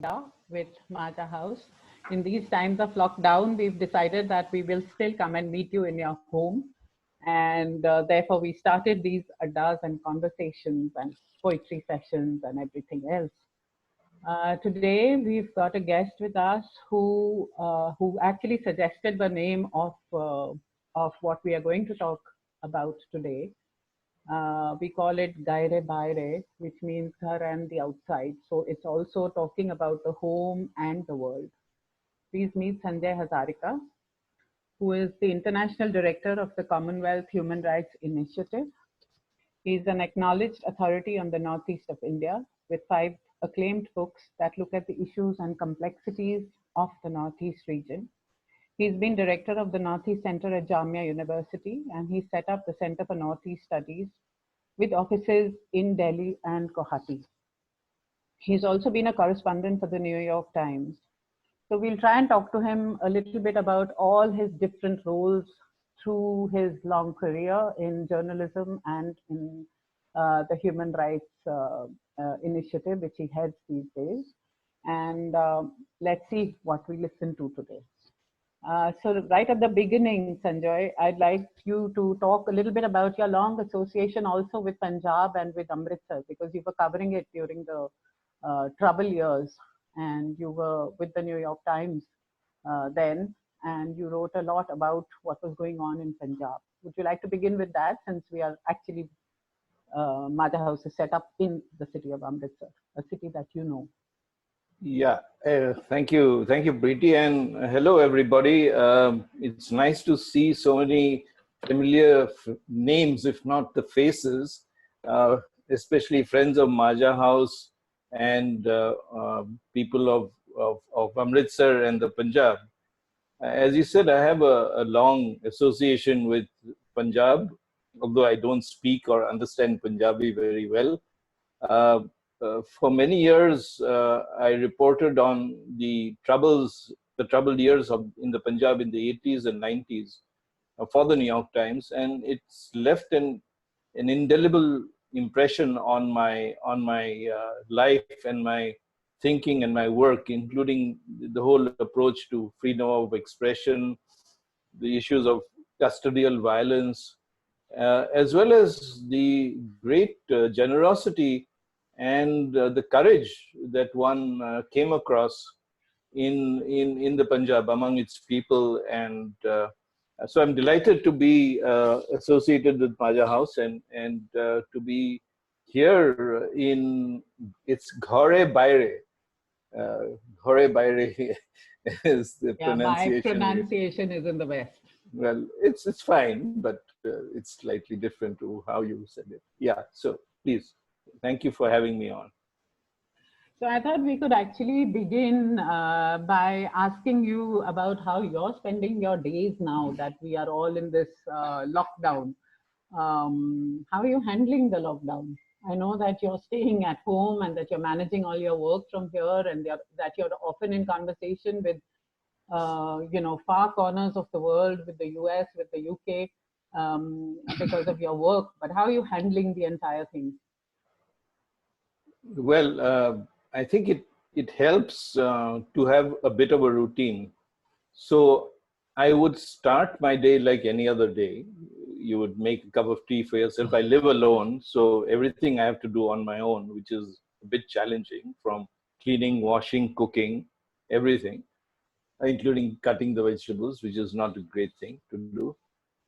Adda with Majha House. In these times of lockdown, we've decided that we will still come and meet you in your home. And therefore, we started these Addas and conversations and poetry sessions and everything else. Today, we've got a guest with us who actually suggested the name of what we are going to talk about today. We call it Ghare Baire, which means Ghar and the outside. So it's also talking about the home and the world. Please meet Sanjoy Hazarika, who is the International Director of the Commonwealth Human Rights Initiative. He is an acknowledged authority on the Northeast of India with 5 acclaimed books that look at the issues and complexities of the Northeast region. He's been director of the Northeast Center at Jamia University, and he set up the Center for Northeast Studies with offices in Delhi and Guwahati. He's also been a correspondent for the New York Times. So we'll try and talk to him a little bit about all his different roles through his long career in journalism and in the Human Rights Initiative, which he heads these days. And let's see what we listen to today. So right at the beginning, Sanjoy, I'd like you to talk a little bit about your long association also with Punjab and with Amritsar, because you were covering it during the trouble years, and you were with the New York Times then, and you wrote a lot about what was going on in Punjab. Would you like to begin with that, since we are actually, Majha House is set up in the city of Amritsar, a city that you know? Yeah, thank you, Preeti, and hello, everybody. It's nice to see so many familiar names, if not the faces, especially friends of Majha House and people of Amritsar and the Punjab. As you said, I have a long association with Punjab, although I don't speak or understand Punjabi very well. For many years, I reported on the troubled years in the Punjab in the 80s and 90s for the New York Times, and it's left an indelible impression on my life and my thinking and my work, including the whole approach to freedom of expression, the issues of custodial violence, as well as the great generosity and the courage that one came across in the Punjab among its people. And so I'm delighted to be associated with Majha House and to be here in its Ghare Baire. Ghare Baire is the pronunciation. My pronunciation is in the West. Well, it's fine, but it's slightly different to how you said it. Yeah, so please, thank you for having me on. So I thought we could actually begin by asking you about how you're spending your days now that we are all in this lockdown. How are you handling the lockdown? I know that you're staying at home and that you're managing all your work from here, and that you're often in conversation with far corners of the world, with the US, with the UK, because of your work. But how are you handling the entire thing? Well, I think it helps to have a bit of a routine. So I would start my day like any other day. You would make a cup of tea for yourself. I live alone, so everything I have to do on my own, which is a bit challenging, from cleaning, washing, cooking, everything, including cutting the vegetables, which is not a great thing to do.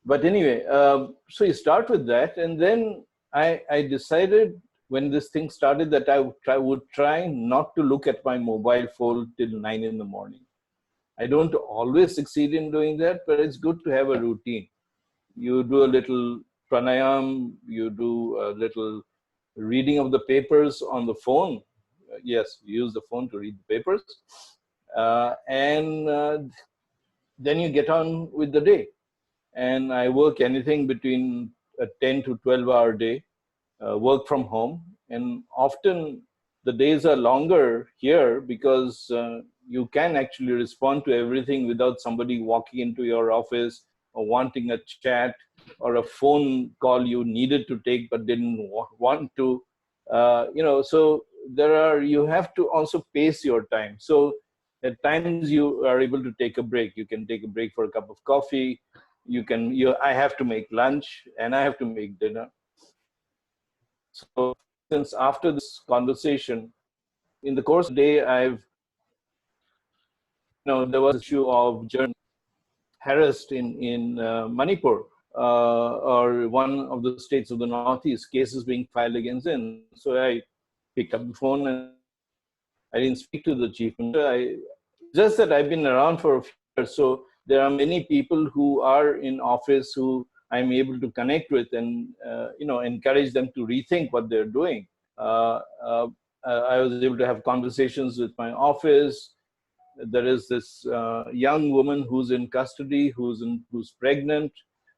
But anyway, so you start with that, and then I decided when this thing started that I would try not to look at my mobile phone till 9 in the morning. I don't always succeed in doing that, but it's good to have a routine. You do a little pranayam, you do a little reading of the papers on the phone. Yes, you use the phone to read the papers. And then you get on with the day. And I work anything between a 10 to 12-hour day, work from home. And often the days are longer here because you can actually respond to everything without somebody walking into your office or wanting a chat or a phone call you needed to take but didn't want to. So you have to also pace your time. So at times you are able to take a break. You can take a break for a cup of coffee. I have to make lunch and I have to make dinner. So since after this conversation, in the course of the day, there was issue of journalists harassed in Manipur, or one of the states of the Northeast, cases being filed against them. So I picked up the phone and I didn't speak to the chief minister. Just that I've been around for a few years, so there are many people who are in office who I'm able to connect with and encourage them to rethink what they're doing. Uh, uh, I was able to have conversations with my office. There is this young woman who's in custody, who's pregnant.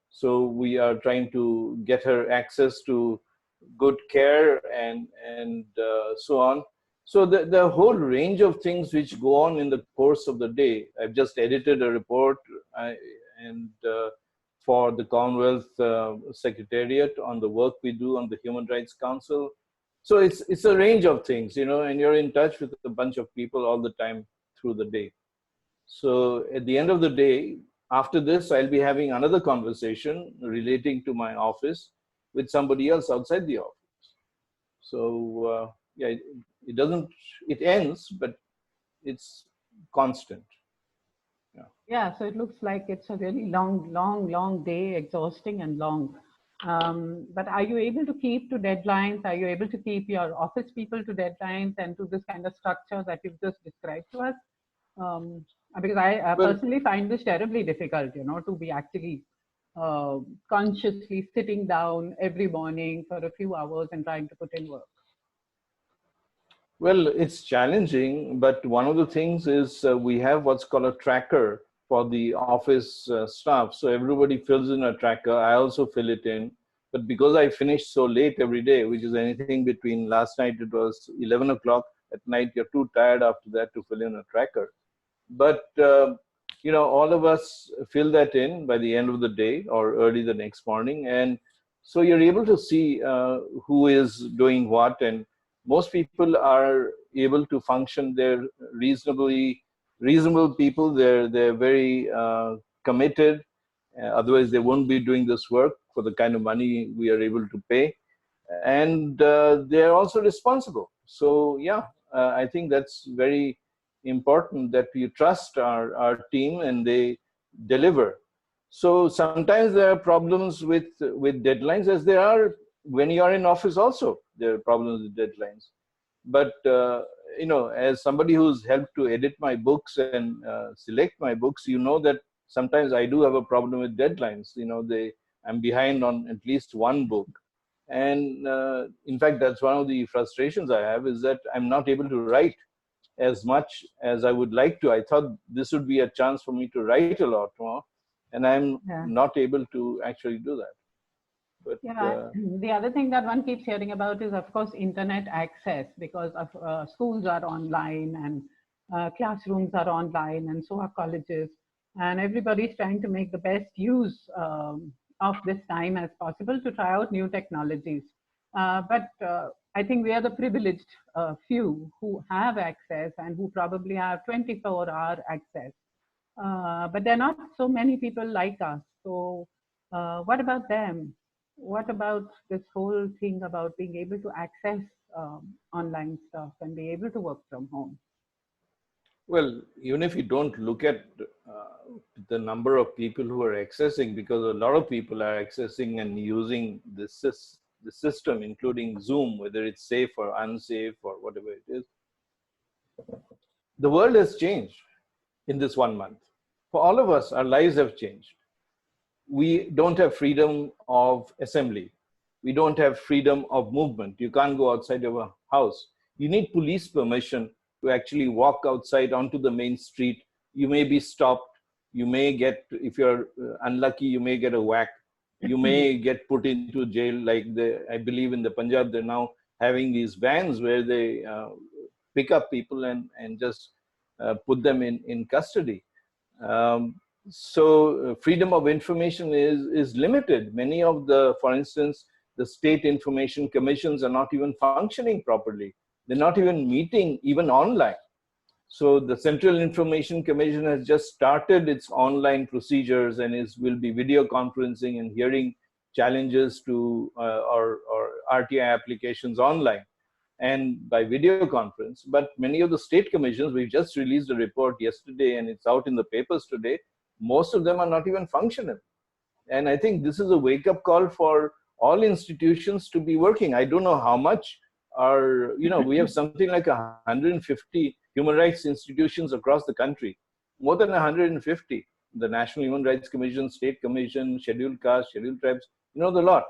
So we are trying to get her access to good care and so on. So the whole range of things which go on in the course of the day. I've just edited a report and for the Commonwealth Secretariat on the work we do on the Human Rights Council. So it's a range of things, and you're in touch with a bunch of people all the time through the day. So at the end of the day, after this, I'll be having another conversation relating to my office with somebody else outside the office. So yeah, it ends, but it's constant. Yeah, so it looks like it's a really long day, exhausting and long. But are you able to keep to deadlines? Are you able to keep your office people to deadlines and to this kind of structure that you've just described to us? Because I Well, personally find this terribly difficult, to be actually consciously sitting down every morning for a few hours and trying to put in work. Well, it's challenging, but one of the things is we have what's called a tracker for the office staff. So everybody fills in a tracker. I also fill it in. But because I finish so late every day, which is anything between last night, it was 11 o'clock at night, you're too tired after that to fill in a tracker. But, all of us fill that in by the end of the day or early the next morning. And so you're able to see who is doing what. And most people are able to function. They're reasonable people. They're very committed. Otherwise, they won't be doing this work for the kind of money we are able to pay. And they're also responsible. So yeah, I think that's very important that we trust our team and they deliver. So sometimes there are problems with deadlines, as there are when you are in office also. There are problems with deadlines. But as somebody who's helped to edit my books and select my books, that sometimes I do have a problem with deadlines. I'm behind on at least one book. And in fact, that's one of the frustrations I have, is that I'm not able to write as much as I would like to. I thought this would be a chance for me to write a lot more, and I'm Yeah. not able to actually do that. But Yeah, the other thing that one keeps hearing about is, of course, internet access, because of schools are online and classrooms are online, and so are colleges. And everybody's trying to make the best use of this time as possible to try out new technologies. But I think we are the privileged few who have access and who probably have 24-hour access. But there are not so many people like us. So, what about them? What about this whole thing about being able to access online stuff and be able to work from home? well, even if you don't look at the number of people who are accessing, because a lot of people are accessing and using the system, including Zoom, whether it's safe or unsafe or whatever it is, the world has changed in this 1 month. For all of us, our lives have changed. We don't have freedom of assembly. We don't have freedom of movement. You can't go outside your house. You need police permission to actually walk outside onto the main street. You may be stopped. You may get, if you're unlucky, you may get a whack. You may get put into jail. Like I believe in the Punjab, they're now having these vans where they pick up people and just put them in custody. So freedom of information is limited. Many of the, for instance, the state information commissions are not even functioning properly. They're not even meeting, even online. So the Central Information Commission has just started its online procedures and will be video conferencing and hearing challenges to or RTI applications online and by video conference. But many of the state commissions, we just released a report yesterday and it's out in the papers today, most of them are not even functional. And I think this is a wake-up call for all institutions to be working. I don't know how much are, we have something like 150 human rights institutions across the country, more than 150. The National Human Rights Commission, State Commission, Scheduled Castes, Scheduled Tribes, the lot.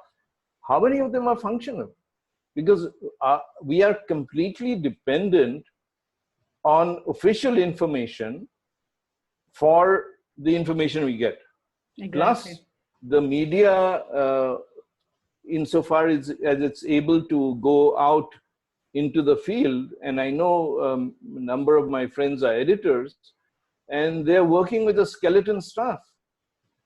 How many of them are functional? Because we are completely dependent on official information for the information we get. Exactly. Plus, the media, insofar as it's able to go out into the field, and I know a number of my friends are editors, and they're working with a skeleton staff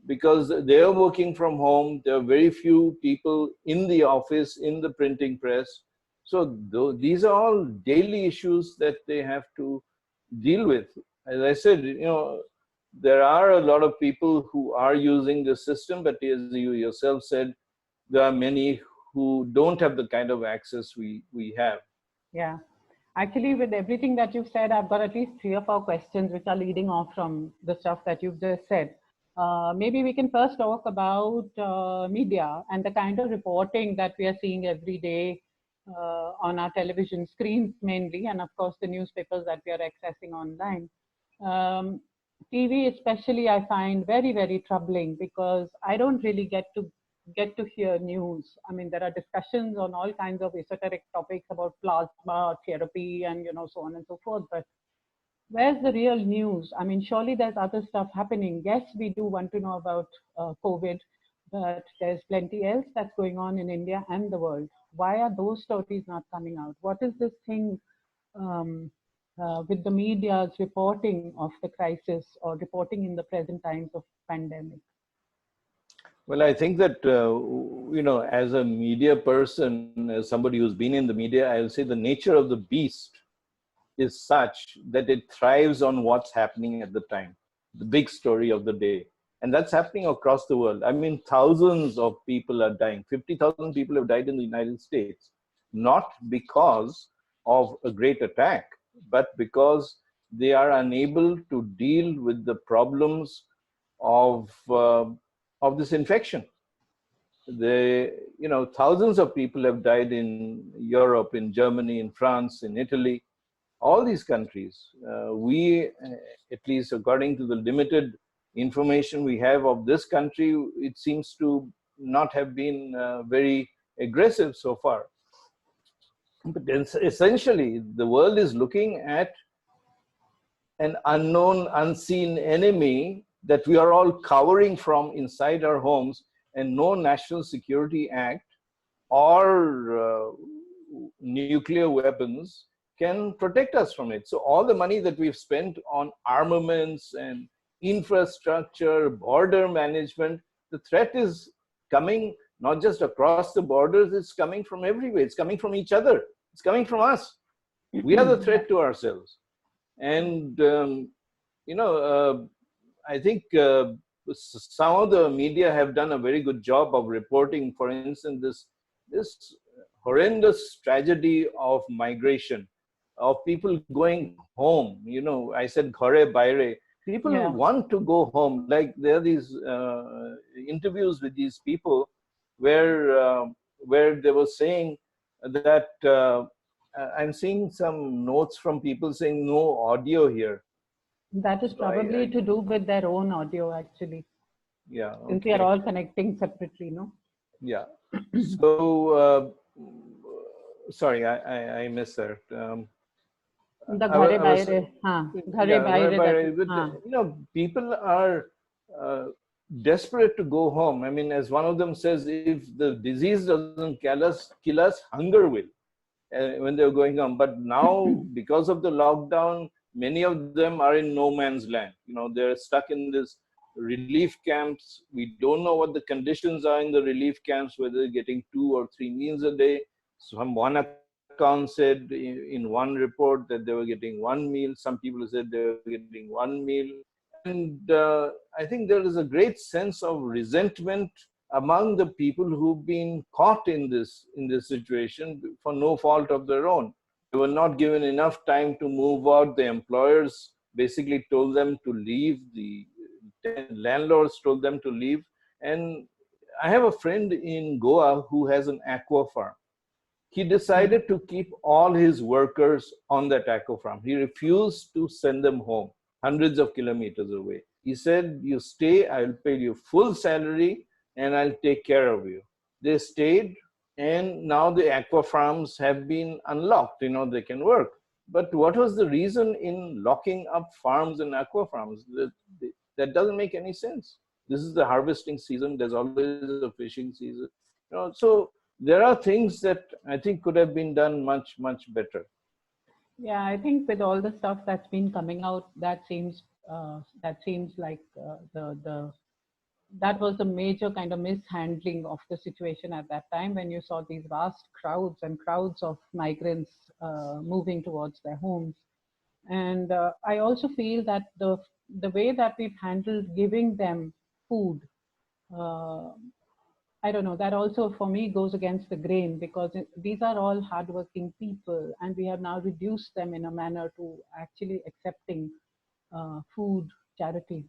because they're working from home. There are very few people in the office, in the printing press. So these are all daily issues that they have to deal with. As I said, there are a lot of people who are using the system, but as you yourself said, there are many who don't have the kind of access we have. Yeah. Actually, with everything that you've said, I've got at least 3 or 4 questions which are leading off from the stuff that you've just said. Maybe we can first talk about media and the kind of reporting that we are seeing every day on our television screens mainly, and of course the newspapers that we are accessing online. TV especially I find very, very troubling because I don't really get to hear news. I mean, there are discussions on all kinds of esoteric topics about plasma therapy and so on and so forth. But where's the real news? I mean, surely there's other stuff happening. Yes, we do want to know about COVID, but there's plenty else that's going on in India and the world. Why are those stories not coming out? What is this thing with the media's reporting of the crisis or reporting in the present times of pandemic? Well, I think that, as a media person, as somebody who's been in the media, I'll say the nature of the beast is such that it thrives on what's happening at the time, the big story of the day. And that's happening across the world. I mean, thousands of people are dying. 50,000 people have died in the United States, not because of a great attack, but because they are unable to deal with the problems of this infection. Thousands of people have died in Europe, in Germany, in France, in Italy, all these countries. We, at least according to the limited information we have of this country, it seems to not have been very aggressive so far. But essentially, the world is looking at an unknown, unseen enemy that we are all cowering from inside our homes, and no national security act or nuclear weapons can protect us from it. So all the money that we've spent on armaments and infrastructure, border management, the threat is coming not just across the borders, it's coming from everywhere. It's coming from each other. It's coming from us. We are the threat to ourselves. And, I think some of the media have done a very good job of reporting, for instance, this horrendous tragedy of migration, of people going home. I said Ghare Baire. People want to go home. Like there are these interviews with these people where they were saying that I'm seeing some notes from people saying no audio here. That is probably to do with their own audio, actually. Yeah. Okay. Since we are all connecting separately, no? Yeah. So, sorry, I missed that. The Ghare Baire. Ghare Baire. People are desperate to go home. I mean, as one of them says, if the disease doesn't kill us, hunger will. When they're going home. But now, because of the lockdown, many of them are in no man's land. They're stuck in this relief camps. We don't know what the conditions are in the relief camps, whether they're getting 2 or 3 meals a day. Some one are account said in one report that they were getting one meal. Some people said they were getting one meal. And I think there is a great sense of resentment among the people who've been caught in this situation for no fault of their own. They were not given enough time to move out. The employers basically told them to leave. The landlords told them to leave. And I have a friend in Goa who has an aqua farm. He decided to keep all his workers on that aqua farm. He refused to send them home, hundreds of kilometers away. He said, you stay, I'll pay you full salary and I'll take care of you. They stayed, and now the aqua farms have been unlocked, they can work. But what was the reason in locking up farms and aqua farms? That doesn't make any sense. This is the harvesting season. There's always a fishing season. So there are things that I think could have been done much, much better. Yeah, I think with all the stuff that's been coming out, that seems like that was the major kind of mishandling of the situation at that time, when you saw these vast crowds and crowds of migrants moving towards their homes. And I also feel that the way that we've handled giving them food, uh, I don't know, that also for me goes against the grain, because these are all hardworking people, and we have now reduced them in a manner to actually accepting food charity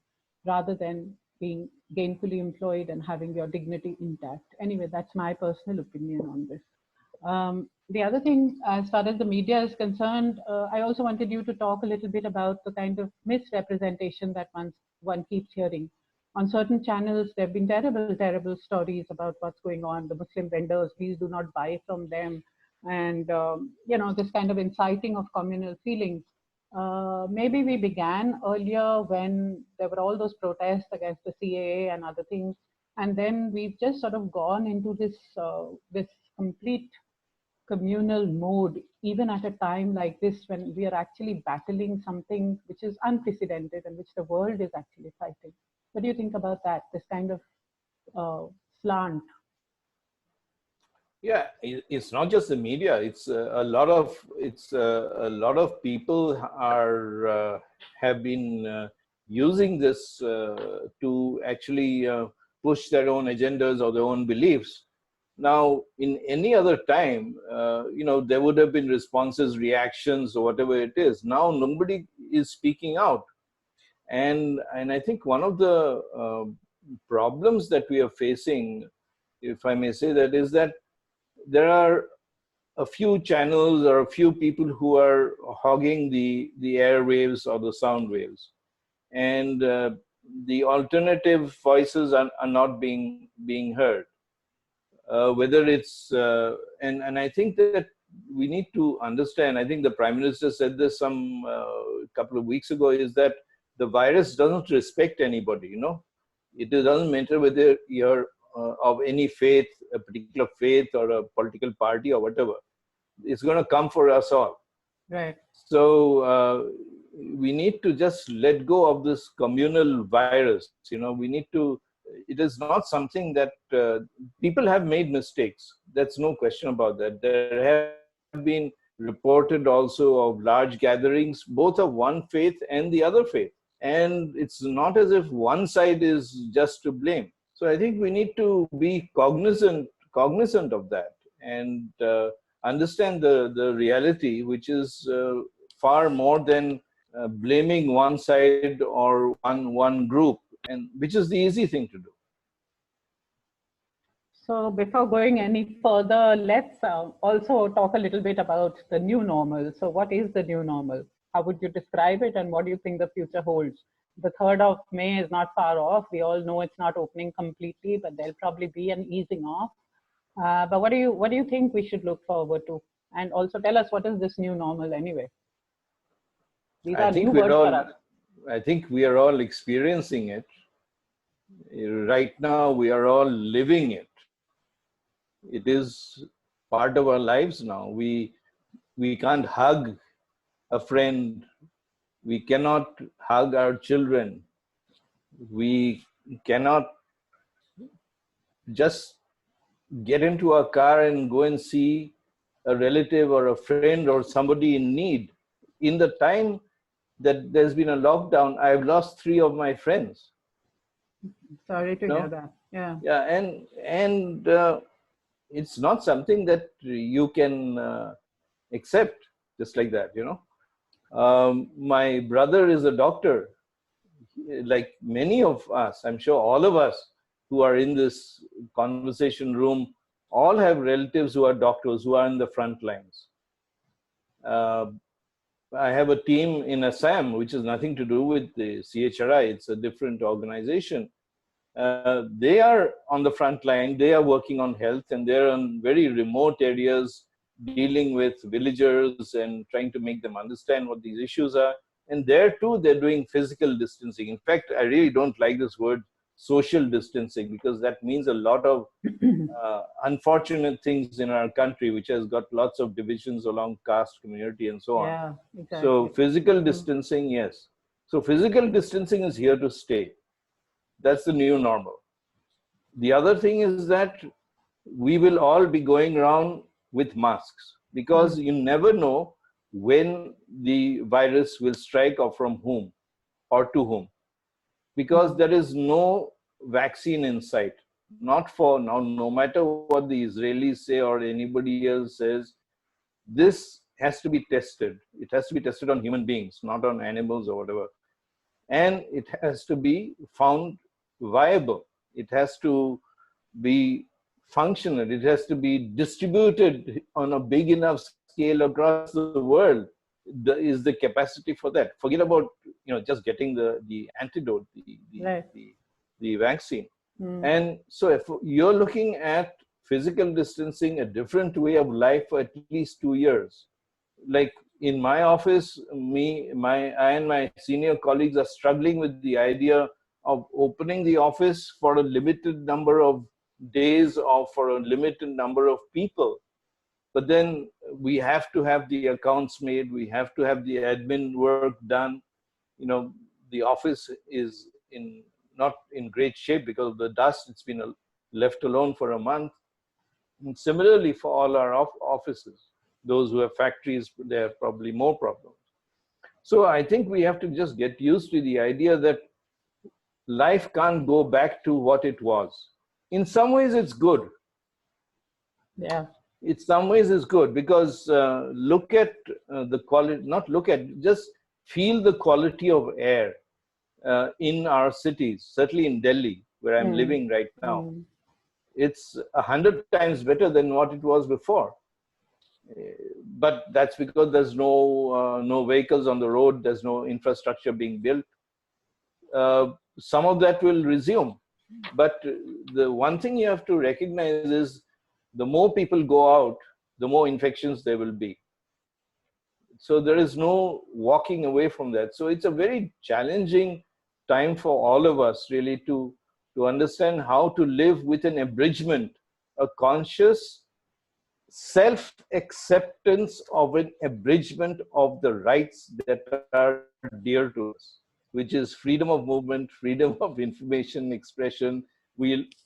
rather than being gainfully employed and having your dignity intact. Anyway, that's my personal opinion on this. The other thing, as far as the media is concerned, I also wanted you to talk a little bit about the kind of misrepresentation that one keeps hearing. On certain channels, there have been terrible, terrible stories about what's going on. The Muslim vendors, please do not buy from them. And, this kind of inciting of communal feelings. Maybe we began earlier when there were all those protests against the CAA and other things. And then we've just sort of gone into this complete communal mode, even at a time like this when we are actually battling something which is unprecedented and which the world is actually fighting. What do you think about that? This kind of slant. Yeah, it's not just the media. It's a lot of people have been using this to actually push their own agendas or their own beliefs. Now, in any other time, there would have been responses, reactions, or whatever it is. Now, nobody is speaking out, and I think one of the problems that we are facing, if I may say that, is that there are a few channels or a few people who are hogging the airwaves or the sound waves, and the alternative voices are not being heard. Whether it's and I think that we need to understand. I think the Prime Minister said this some couple of weeks ago, is that the virus doesn't respect anybody. It doesn't matter whether you're of any faith, a particular faith or a political party or whatever. It's going to come for us all. Right. So we need to just let go of this communal virus. We need to. It is not something that people have made mistakes. That's no question about that. There have been reported also of large gatherings, both of one faith and the other faith. And it's not as if one side is just to blame. So I think we need to be cognizant of that, and understand the reality, which is far more than blaming one side or one group, and which is the easy thing to do. So before going any further, let's also talk a little bit about the new normal. So what is the new normal? How would you describe it, and what do you think the future holds? The 3rd of May is not far off. We all know it's not opening completely, but there'll probably be an easing off. But what do you think we should look forward to? And also tell us, what is this new normal anyway? These I are think new words for us. I think we are all experiencing it. Right now, we are all living it. It is part of our lives now. We can't hug a friend. We cannot hug our children. We cannot just get into a car and go and see a relative or a friend or somebody in need. In the time that there's been a lockdown, I've lost 3 of my friends. Sorry to You hear know, that. Yeah. yeah, and it's not something that you can accept just like that. My brother is a doctor, like many of us. I'm sure all of us who are in this conversation room all have relatives who are doctors who are in the front lines. Uh, I have a team in Assam, which has nothing to do with the CHRI. It's a different organization. They are on the front line. They are working on health, and they're on very remote areas, dealing with villagers and trying to make them understand what these issues are. And there too, they're doing physical distancing. In fact, I really don't like this word social distancing, because that means a lot of unfortunate things in our country, which has got lots of divisions along caste, community, and so on. Yeah, So exactly. physical distancing, yes. So physical distancing is here to stay. That's the new normal. The other thing is that we will all be going around with masks, because you never know when the virus will strike, or from whom or to whom, because there is no vaccine in sight. Not for now, no matter what the Israelis say or anybody else says, this has to be tested. It has to be tested on human beings, not on animals or whatever. And it has to be found viable. It has to be functional. It has to be distributed on a big enough scale across the world. Is the capacity for that? Forget about just getting the antidote, Right. the vaccine. Mm. And so if you're looking at physical distancing, a different way of life for at least 2 years. Like in my office, I and my senior colleagues are struggling with the idea of opening the office for a limited number of days or for a limited number of people. But then we have to have the accounts made, we have to have the admin work done. The office is in not in great shape because of the dust. It's been left alone for a month. And similarly for all our offices, those who have factories, they have probably more problems. So I think we have to just get used to the idea that life can't go back to what it was. In some ways, it's good. Yeah. In some ways, it's good because look at the quality, not look at, just feel the quality of air in our cities, certainly in Delhi, where I'm Mm. living right now. Mm. It's 100 times better than what it was before. But that's because there's no vehicles on the road, there's no infrastructure being built. Some of that will resume, but the one thing you have to recognize is the more people go out, the more infections there will be. So there is no walking away from that. So it's a very challenging time for all of us, really, to understand how to live with an abridgment, a conscious self-acceptance of an abridgment of the rights that are dear to us, which is freedom of movement, freedom of information, expression.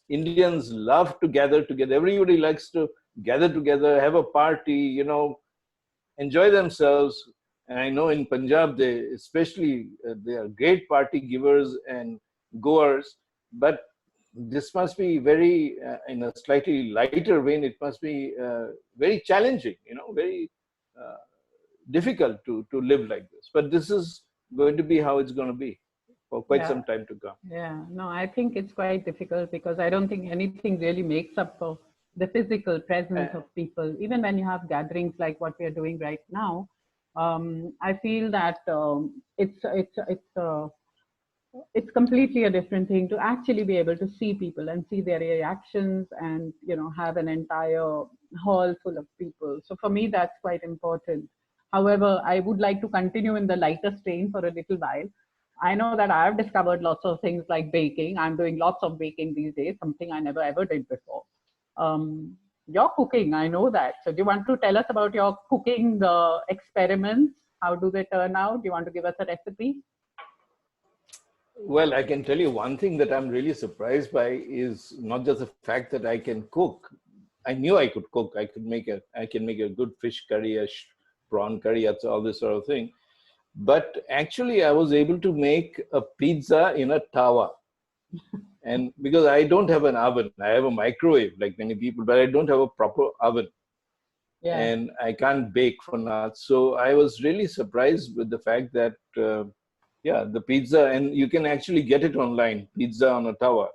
Indians love to gather together. Everybody likes to gather together, have a party, enjoy themselves. And I know in Punjab, they are great party givers and goers. But this must be very, in a slightly lighter vein, it must be very challenging, very uh, difficult to live like this. But this is going to be how it's going to be for quite Yeah. some time to come. Yeah. No, I think it's quite difficult because I don't think anything really makes up for the physical presence Uh, of people. Even when you have gatherings like what we are doing right now, I feel that it's completely a different thing to actually be able to see people and see their reactions and have an entire hall full of people. So for me that's quite important. However, I would like to continue in the lighter strain for a little while. I know that I've discovered lots of things like baking. I'm doing lots of baking these days, something I never ever did before. Your cooking, I know that. So do you want to tell us about your cooking experiments? How do they turn out? Do you want to give us a recipe? well, I can tell you one thing that I'm really surprised by is not just the fact that I can cook. I knew I could cook. I can make a good fish curry, prawn curry, all this sort of thing. But actually, I was able to make a pizza in a tawa. And because I don't have an oven, I have a microwave like many people, but I don't have a proper oven. Yeah. And I can't bake for nuts. So I was really surprised with the fact that, yeah, the pizza, and you can actually get it online, pizza on a tawa.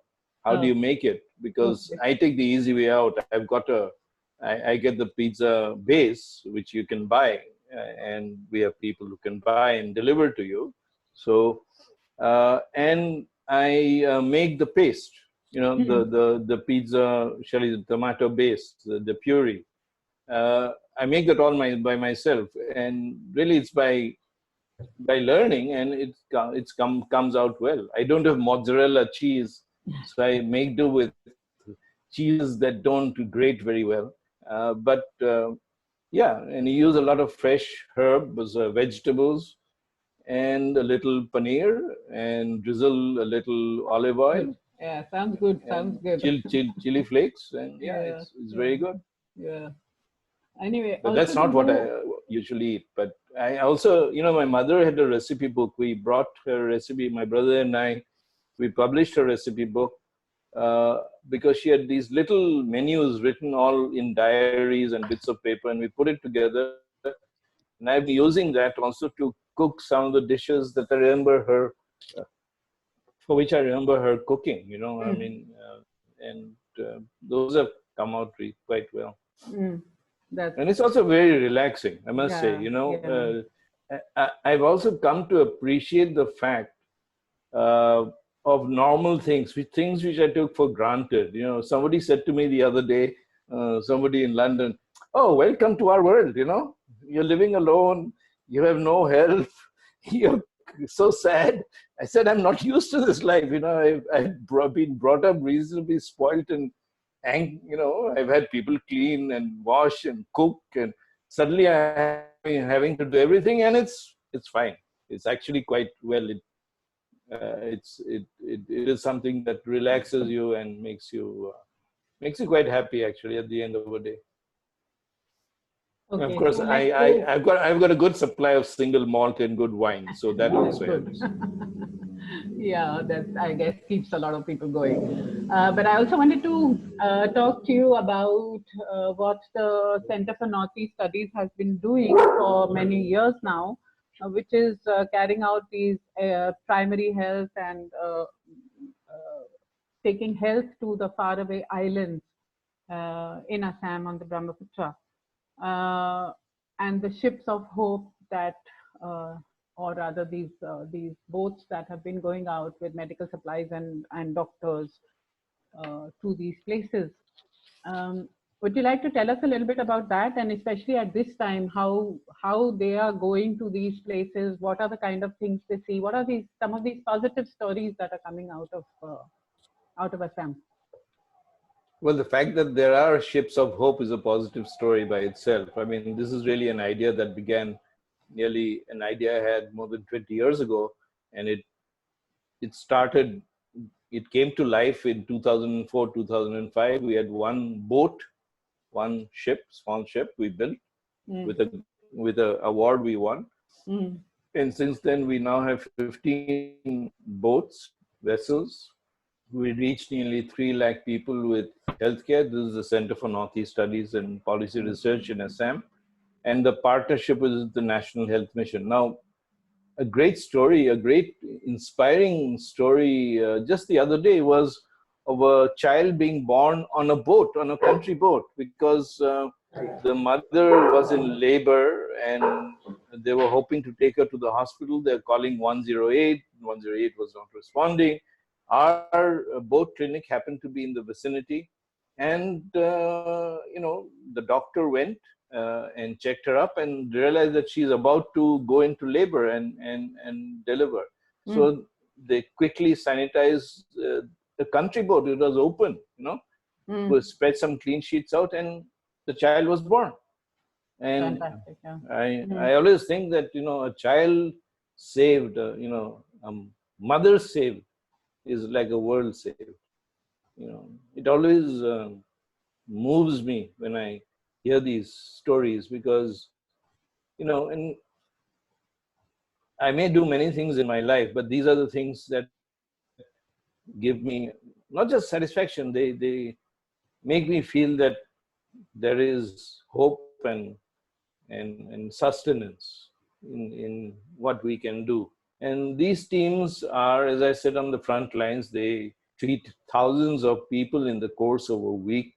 How do Oh, you make it? Because okay. I take the easy way out. I get the pizza base, which you can buy, and we have people who can buy and deliver to you. So, and I make the paste, the pizza, shall I, the tomato base, the puree. I make that all by myself, and really it's by learning, and comes out well. I don't have mozzarella cheese, so I make do with cheeses that don't grate very well. But yeah, and you use a lot of fresh herbs, vegetables, and a little paneer, and drizzle a little olive oil Good. Yeah, sounds good. Sounds and good. chili flakes, and yeah, Yeah, it's yeah, very good. yeah. Anyway, But also that's to not what know. I usually eat. But I also, my mother had a recipe book. We brought her recipe, my brother and I, we published her recipe book uh, because she had these little menus written all in diaries and bits of paper, and we put it together. And I've been using that also to cook some of the dishes that I remember her, uh, for which I remember her cooking, I Mm, mean, and those have come out quite well. mm, that's And it's also very relaxing, I must say. yeah, yeah. I've also come to appreciate the fact uh, of normal things, things which I took for granted. Somebody said to me the other day, somebody in London, "Oh, welcome to our world. You're living alone. You have no help. You're so sad." I said, "I'm not used to this life. I've been brought up reasonably spoilt, and I've had people clean and wash and cook, and suddenly having to do everything, and it's fine. It's actually quite well. It is something that relaxes you and makes you quite happy actually at the end of the day. And of Okay, course, so let's go. I've got a good supply of single malt and good wine, so that That's also good. helps. Yeah, that I guess keeps a lot of people going. But I also wanted to talk to you about what the Center for Northeast Studies has been doing for many years now, which is carrying out these primary health and taking health to the faraway islands in Assam on the Brahmaputra. Uh, and the ships of hope that, or rather these boats that have been going out with medical supplies and doctors to these places. Um, would you like to tell us a little bit about that, and especially at this time, how they are going to these places? What are the kind of things they see? What are these some of these positive stories that are coming out of Assam? Well, the fact that there are ships of hope is a positive story by itself. I mean, this is really an idea that began nearly an idea I had more than 20 years ago, and it started. It came to life in 2004, 2005. We had one boat, one ship, small ship we built Mm, with a award we won. mm, And since then, we now have 15 boats, vessels. We reached nearly 3 lakh people with healthcare. This is the Center for Northeast Studies and Policy Research in Assam. And the partnership is the National Health Mission. Now, a great story, a great inspiring story just the other day was of a child being born on a boat, on a country boat, because the mother was in labor and they were hoping to take her to the hospital. They're calling 108. 108 was not responding. Our boat clinic happened to be in the vicinity. And, the doctor went and checked her up and realized that she's about to go into labor and deliver. mm, So they quickly sanitized the country boat. It was open, mm. we spread some clean sheets out, and the child was born. And Fantastic. Yeah. I Mm, always think that a child saved, a mother saved is like a world saved. It always moves me when I hear these stories, because, and I may do many things in my life, but these are the things that give me not just satisfaction, they make me feel that there is hope and sustenance in what we can do. And these teams are, as I said, on the front lines. They treat thousands of people in the course of a week.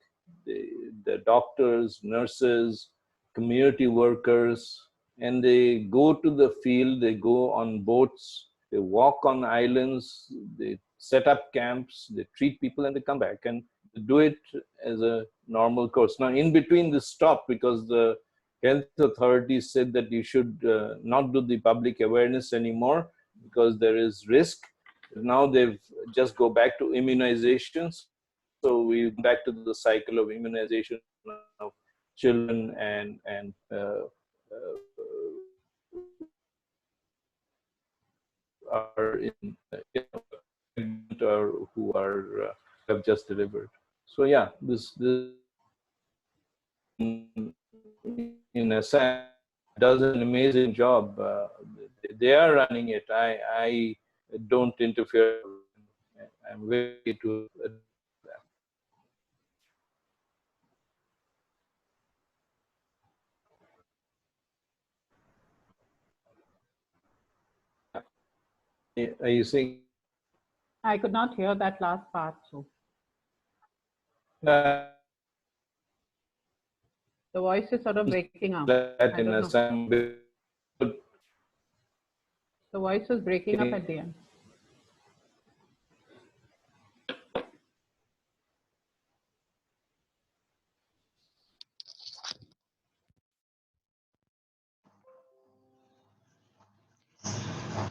The doctors, nurses, community workers, and they go to the field, they go on boats, they walk on islands, they set up camps, they treat people, and they come back and do it as a normal course. Now, in between this stop, because the health authorities said that you should not do the public awareness anymore because there is risk. Now they've just go back to immunization. So we back to the cycle of immunization of children and are in or who are have just delivered. So yeah, this in Assam does an amazing job. They are running it. I don't interfere. I'm very to that. Are you saying? I could not hear that last part. So Uh, the voice is sort of breaking up. that I in don't know. Assam, The voice was breaking up at the end.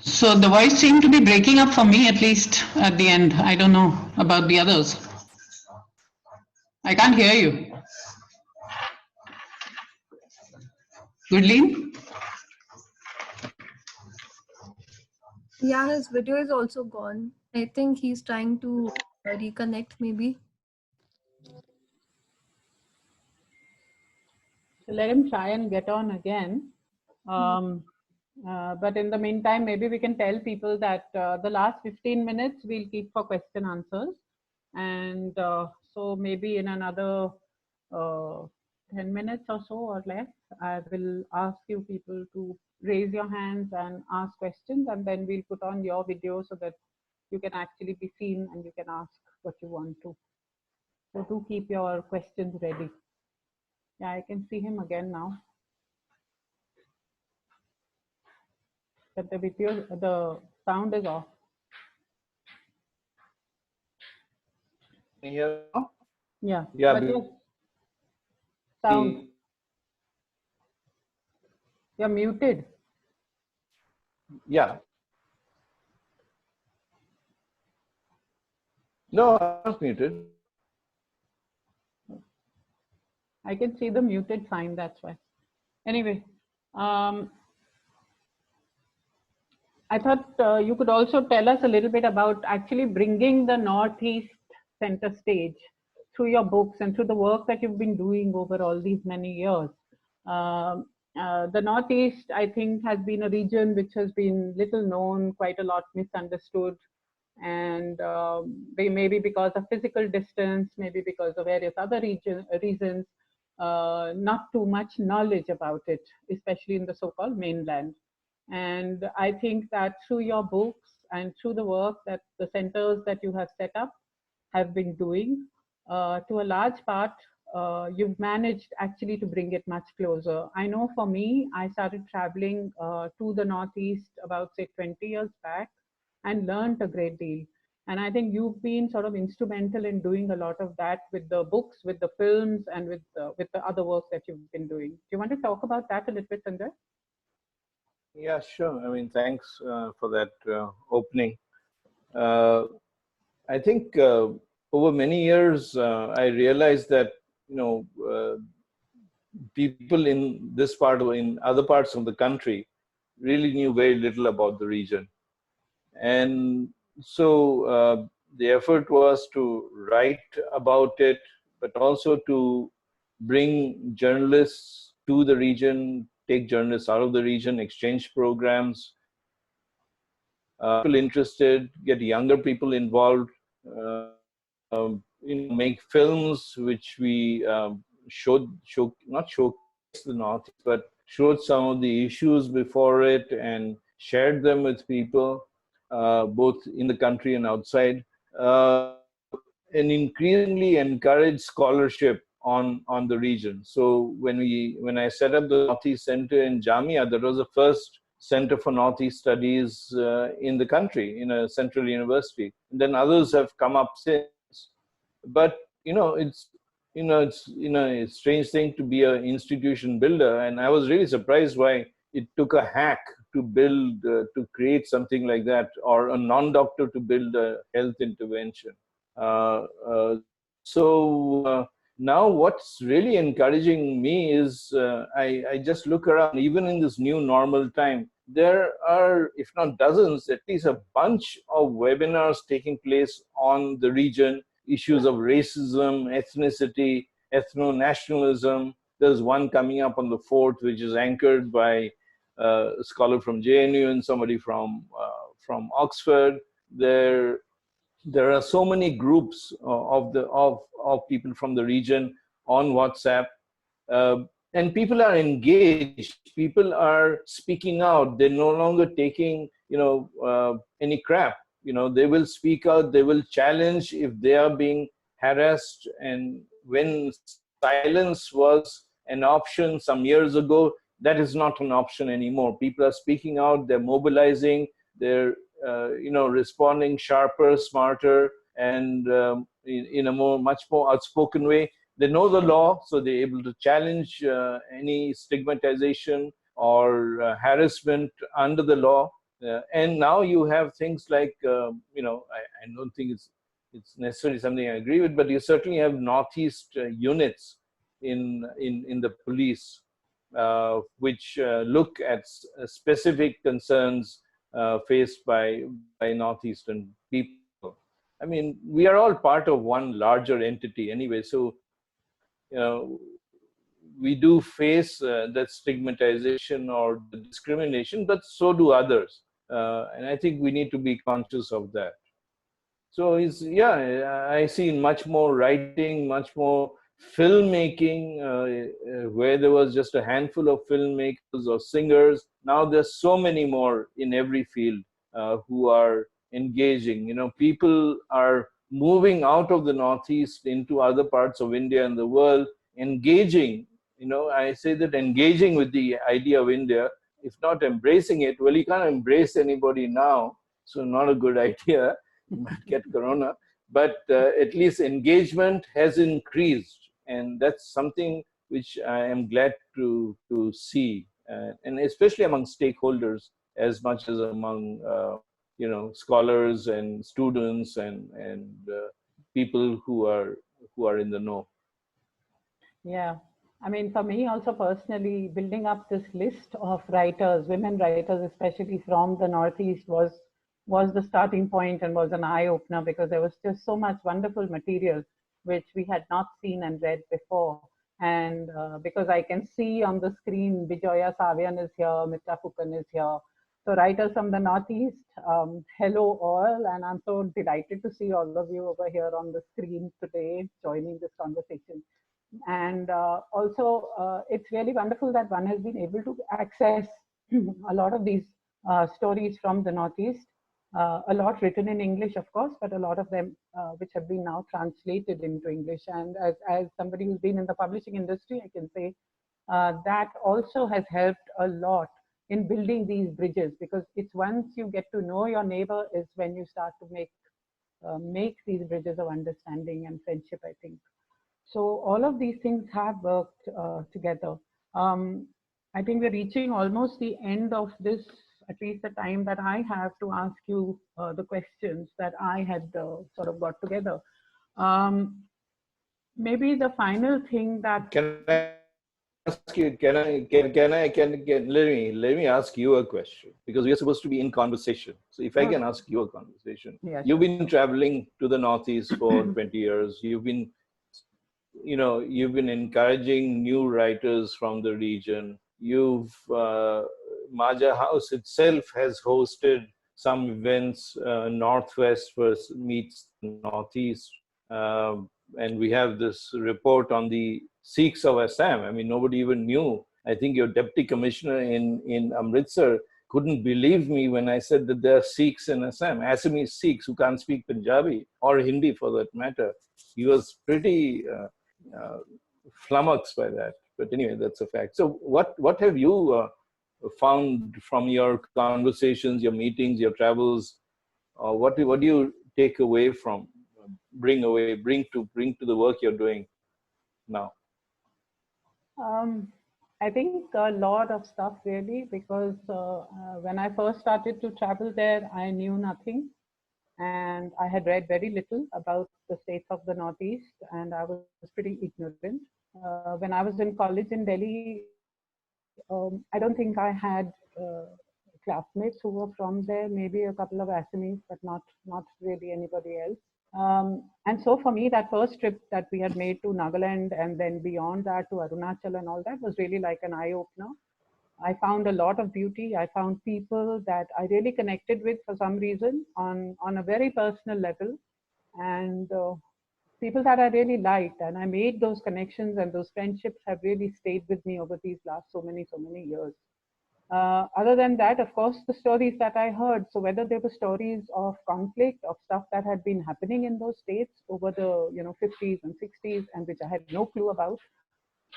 So the voice seemed to be breaking up for me, at least at the end. I don't know about the others. I can't hear you. Goodleen? Yeah, his video is also gone. I think he's trying to reconnect maybe. So let him try and get on again. But in the meantime, maybe we can tell people that the last 15 minutes we'll keep for question answers. And so maybe in another 10 minutes or so or less, I will ask you people to raise your hands and ask questions, and then we'll put on your video so that you can actually be seen and you can ask what you want to. So do keep your questions ready. Yeah, I can see him again now. But the video, the sound is off. here. Yeah. Yeah. But yes, sound. You're muted. Yeah. No, I'm not muted. I can see the muted sign, that's why. Anyway, I thought you could also tell us a little bit about actually bringing the Northeast center stage through your books and through the work that you've been doing over all these many years. The Northeast, I think, has been a region which has been little known, quite a lot misunderstood, and maybe because of physical distance, maybe because of various other reasons, not too much knowledge about it, especially in the so-called mainland. And I think that through your books and through the work that the centers that you have set up have been doing, to a large part, you've managed actually to bring it much closer. I know for me, I started traveling to the Northeast about, say, 20 years back and learned a great deal. And I think you've been sort of instrumental in doing a lot of that with the books, with the films, and with the other work that you've been doing. Do you want to talk about that a little bit, Sanjoy? Yeah, sure. I mean, thanks for that opening. Uh, I think over many years, I realized that, people in this part or in other parts of the country really knew very little about the region. And so the effort was to write about it, but also to bring journalists to the region, take journalists out of the region, exchange programs, people interested, get younger people involved, make films which we not showcase the Northeast, but showed some of the issues before it and shared them with people, both in the country and outside. And increasingly encourage scholarship on the region. So when I set up the Northeast Center in Jamia, that was the first Center for Northeast Studies in the country, in a central university. And then others have come up since. But it's a strange thing to be an institution builder, and I was really surprised why it took a hack to build to create something like that, or a non-doctor to build a health intervention. Uh, uh, so now what's really encouraging me is I just look around, even in this new normal time, there are, if not dozens, at least a bunch of webinars taking place on the region, issues of racism, ethnicity, ethno-nationalism. There's one coming up on the 4th, which is anchored by a scholar from JNU and somebody from Oxford. There are so many groups of people from the region on WhatsApp, and people are engaged. People are speaking out. They're no longer taking any crap. They will speak out. They will challenge if they are being harassed. And when silence was an option some years ago, that is not an option anymore. People are speaking out. They're mobilizing. They're responding sharper, smarter, and in a much more outspoken way. They know the law, so they're able to challenge any stigmatization or harassment under the law. And now you have things like, I don't think it's necessarily something I agree with, but you certainly have Northeast units in the police, which look at specific concerns faced by Northeastern people. I mean, we are all part of one larger entity anyway. So, we do face that stigmatization or the discrimination, but so do others. And I think we need to be conscious of that. So I see much more writing, much more filmmaking, where there was just a handful of filmmakers or singers. Now there's so many more in every field who are engaging. People are moving out of the Northeast into other parts of India and the world, engaging. I say that engaging with the idea of India, if not embracing it. Well, you can't embrace anybody now, so not a good idea. You might get corona, but at least engagement has increased, and that's something which I am glad to see, and especially among stakeholders as much as among scholars and students and people who are in the know. Yeah. I mean, for me also personally, building up this list of writers, women writers, especially from the Northeast, was the starting point and was an eye opener, because there was just so much wonderful material which we had not seen and read before. And because I can see on the screen, Bijoya Savian is here, Mitra Fukan is here. So writers from the Northeast, hello all, and I'm so delighted to see all of you over here on the screen today joining this conversation. And also, it's really wonderful that one has been able to access a lot of these stories from the Northeast, a lot written in English, of course, but a lot of them which have been now translated into English. And as somebody who's been in the publishing industry, I can say that also has helped a lot in building these bridges, because it's once you get to know your neighbor is when you start to make these bridges of understanding and friendship, I think. So all of these things have worked together. I think we're reaching almost the end of this, at least the time that I have to ask you the questions that I had sort of got together. Maybe the final thing that... Can I ask you, let me ask you a question, because we are supposed to be in conversation. So if I can ask you a conversation, yeah, you've been traveling to the Northeast for 20 years. You've been you've been encouraging new writers from the region. Majha House itself has hosted some events, Northwest first meets Northeast. And we have this report on the Sikhs of Assam. I mean, nobody even knew. I think your deputy commissioner in Amritsar couldn't believe me when I said that there are Sikhs in Assam, Assamese Sikhs who can't speak Punjabi or Hindi for that matter. He was pretty flummoxed by that. But anyway, that's a fact. So what have you found from your conversations, your meetings, your travels? What do you take away from, bring to the work you're doing now? I think a lot of stuff really, because when I first started to travel there, I knew nothing, and I had read very little about the states of the Northeast, and I was pretty ignorant. When I was in college in Delhi, I don't think I had classmates who were from there, maybe a couple of Assamese, but not really anybody else. And so for me, that first trip that we had made to Nagaland and then beyond that to Arunachal and all that was really like an eye opener. I found a lot of beauty. I found people that I really connected with for some reason on a very personal level, and people that I really liked. And I made those connections, and those friendships have really stayed with me over these last so many years. Other than that, of course, the stories that I heard. So whether they were stories of conflict, of stuff that had been happening in those states over the 50s and 60s, and which I had no clue about,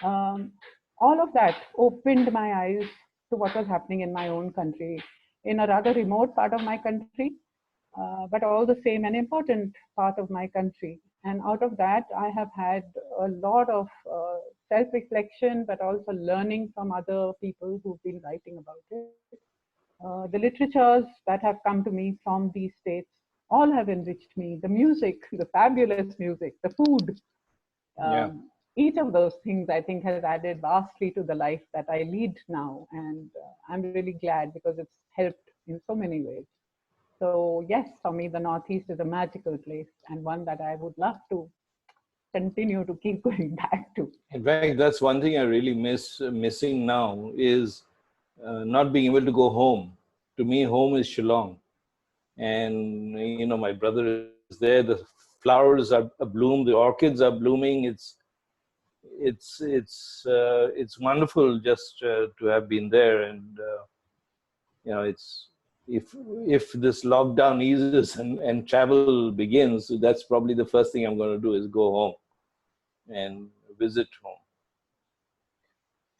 um, all of that opened my eyes to what was happening in my own country, in a rather remote part of my country, but all the same an important part of my country. And out of that, I have had a lot of self-reflection, but also learning from other people who've been writing about it. The literatures that have come to me from these states all have enriched me. The music, the fabulous music, the food, Yeah. each of those things I think has added vastly to the life that I lead now. And I'm really glad because it's helped in so many ways. So yes, for me, the Northeast is a magical place and one that I would love to continue to keep going back to. In fact, that's one thing I really missing now is not being able to go home. To me, home is Shillong, and my brother is there. The flowers are bloom, the orchids are blooming. It's wonderful just to have been there, and it's if this lockdown eases and travel begins, that's probably the first thing I'm going to do is go home and visit home.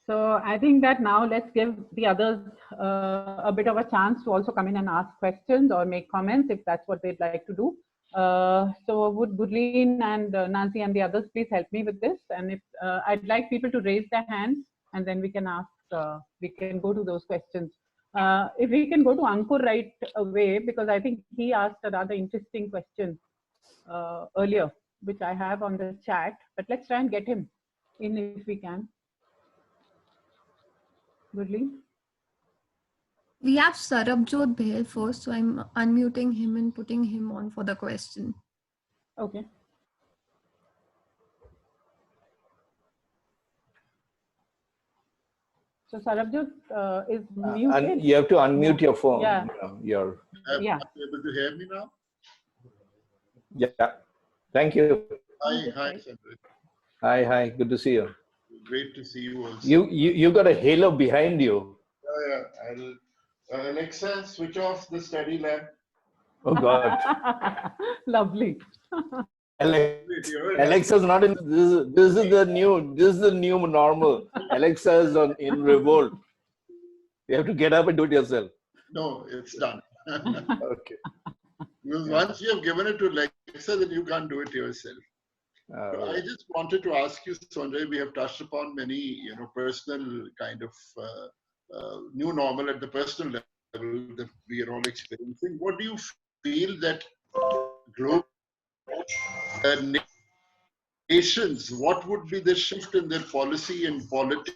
So I think that now let's give the others a bit of a chance to also come in and ask questions or make comments if that's what they'd like to do. So would Gurleen and Nancy and the others please help me with this? And if I'd like people to raise their hands, and then we can ask, we can go to those questions. If we can go to Ankur right away, because I think he asked a rather interesting question earlier, which I have on the chat, but let's try and get him in if we can. Gurleen? We have Sarabjot Bhel first, so I'm unmuting him and putting him on for the question. Okay. So Sarabjot is muted. You have to unmute your phone. Yeah. Your. Yeah. Are you able to hear me now? Yeah. Thank you. Hi. Hi. Good to see you. Great to see you also. You got a halo behind you. Yeah. I'll Alexa, switch off the study lamp. Oh God. Lovely. Alexa's not in. This is the new normal. Alexa is in revolt. You have to get up and do it yourself. No, it's done. Okay. Because once you have given it to Alexa, then you can't do it yourself. So I just wanted to ask you, Sanjoy, we have touched upon many, personal kind of new normal at the personal level that we are all experiencing. What do you feel that global nations, what would be the shift in their policy and polity,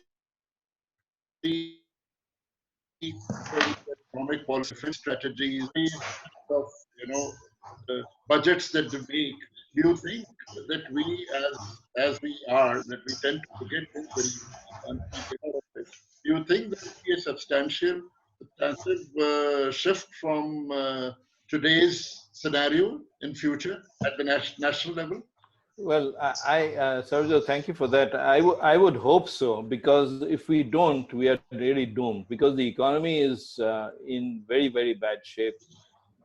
economic policy, strategies, of, the budgets that they make? Do you think that we, as we are, that we tend to forget things very easily once we get out of it? Do you think there will be a substantive shift from today's scenario in future at the national level? Well, Sarjo, thank you for that. I would hope so, because if we don't, we are really doomed, because the economy is in very, very bad shape.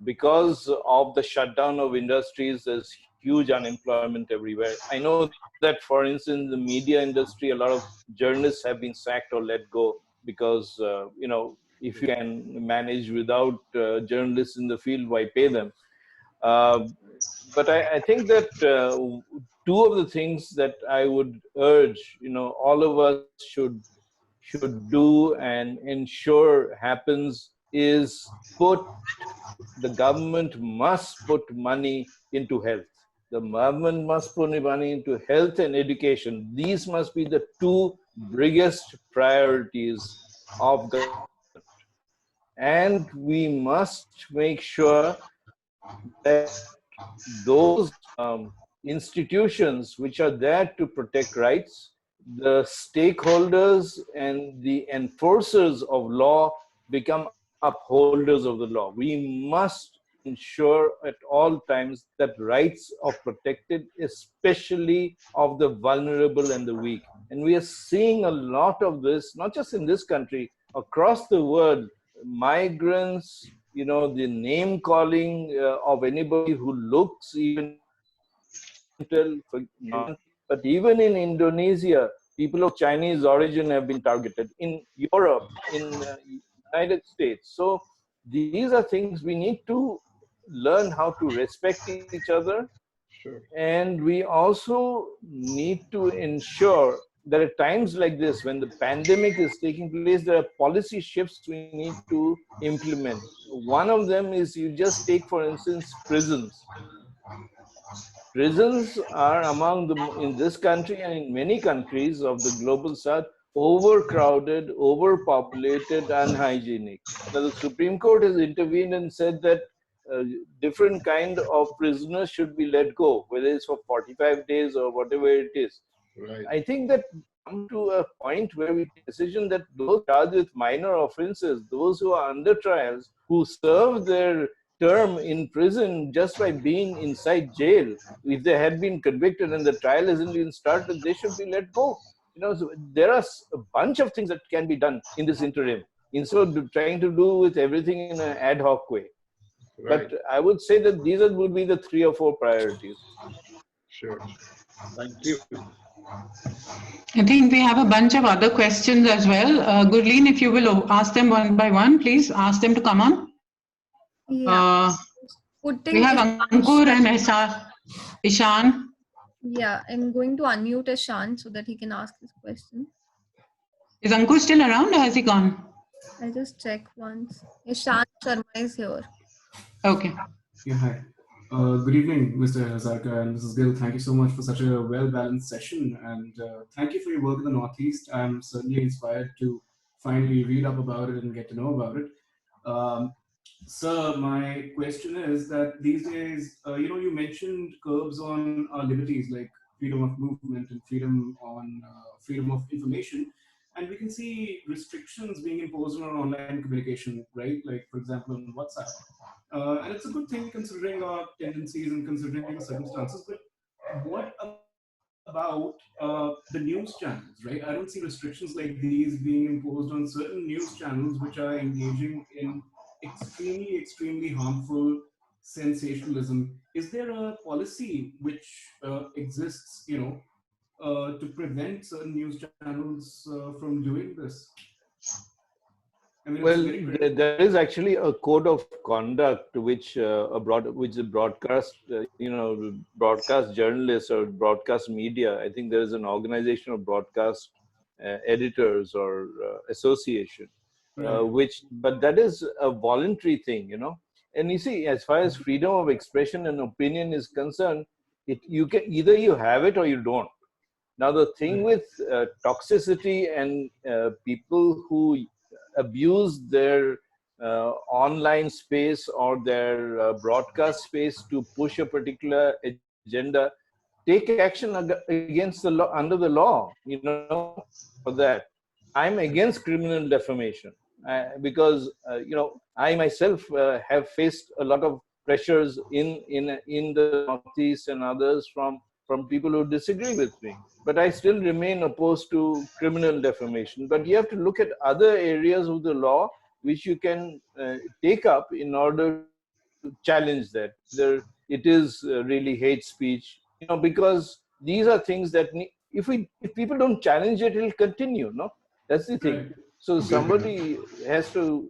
Because of the shutdown of industries, there's huge unemployment everywhere. I know that, for instance, the media industry, a lot of journalists have been sacked or let go because, if you can manage without journalists in the field, why pay them? Uh, but I think that two of the things that I would urge, all of us should do and ensure happens is the government must put money into health. The government must put money into health and education. These must be the two biggest priorities of government. And we must make sure that those institutions which are there to protect rights, the stakeholders and the enforcers of law become upholders of the law. We must ensure at all times that rights are protected, especially of the vulnerable and the weak. And we are seeing a lot of this, not just in this country, across the world. Migrants, the name calling of anybody who looks even Oriental, but even in Indonesia, people of Chinese origin have been targeted. In Europe, in United States. So these are things we need to learn how to respect each other. Sure. And we also need to ensure that at times like this, when the pandemic is taking place, there are policy shifts we need to implement. One of them is, you just take, for instance, prisons. Prisons are among the, in this country and in many countries of the global south, overcrowded, overpopulated, unhygienic. Now, the Supreme Court has intervened and said that different kind of prisoners should be let go, whether it's for 45 days or whatever it is. Right. I think that come to a point where we take a decision that those charged with minor offenses, those who are under trials, who serve their term in prison just by being inside jail, if they had been convicted and the trial hasn't been started, they should be let go. So there are a bunch of things that can be done in this interim, instead of trying to do with everything in an ad hoc way. Right. But I would say that these would be the 3 or 4 priorities. Sure. Thank you. I think we have a bunch of other questions as well. Gurleen, if you will ask them one by one, please ask them to come on. Yeah. We have Ankur and Ishan. Yeah, I'm going to unmute Ishan so that he can ask his question. Is Ankur still around or has he gone? I just check once. Ishan Sharma is here. Okay. Yeah, hi. Good evening, Mr. Hazarika and Mrs. Gill. Thank you so much for such a well-balanced session, and thank you for your work in the Northeast. I'm certainly inspired to finally read up about it and get to know about it. Sir, my question is that these days, you mentioned curbs on our liberties like freedom of movement and freedom of information, and we can see restrictions being imposed on our online communication, right? Like, for example, on WhatsApp. And it's a good thing considering our tendencies and considering the circumstances. But what about the news channels, right? I don't see restrictions like these being imposed on certain news channels which are engaging in extremely, extremely harmful sensationalism. Is there a policy which exists, to prevent certain news channels from doing this? I mean, well, there is actually a code of conduct which the broadcast, broadcast journalists or broadcast media. I think there is an organization of broadcast editors or association, but that is a voluntary thing, And you see, as far as freedom of expression and opinion is concerned, you can either you have it or you don't. Now, the thing with toxicity and people who abuse their online space or their broadcast space to push a particular agenda, take action against the law, under the law, for that. I'm against criminal defamation because, I myself have faced a lot of pressures in the Northeast and others from people who disagree with me. But I still remain opposed to criminal defamation. But you have to look at other areas of the law which you can take up in order to challenge that. Whether it is really hate speech, because these are things that if people don't challenge it, it'll continue. No, that's the thing. Right. So somebody has to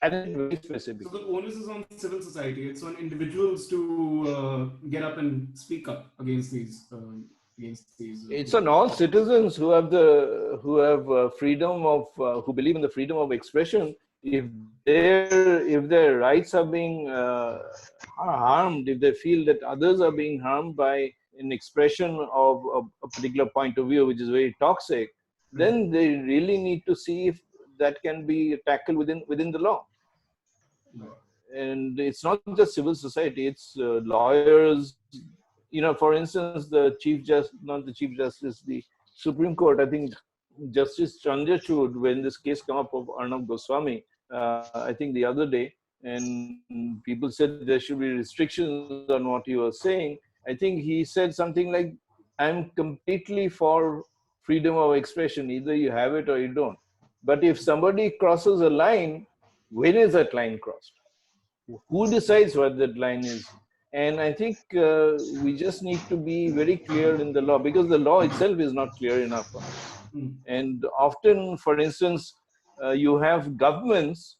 challenge it very specifically. So the onus is on civil society. It's on individuals to get up and speak up against these. It's on all citizens who have freedom of who believe in the freedom of expression. If their rights are being harmed, if they feel that others are being harmed by an expression of a particular point of view which is very toxic, then they really need to see if that can be tackled within the law. And it's not just civil society; it's lawyers. For instance, the Supreme Court, I think Justice Chandrachud, when this case came up of Arnab Goswami, I think the other day, and people said there should be restrictions on what he was saying. I think he said something like, I'm completely for freedom of expression. Either you have it or you don't. But if somebody crosses a line, when is that line crossed? Who decides what that line is? And I think we just need to be very clear in the law, because the law itself is not clear enough. And often, for instance, you have governments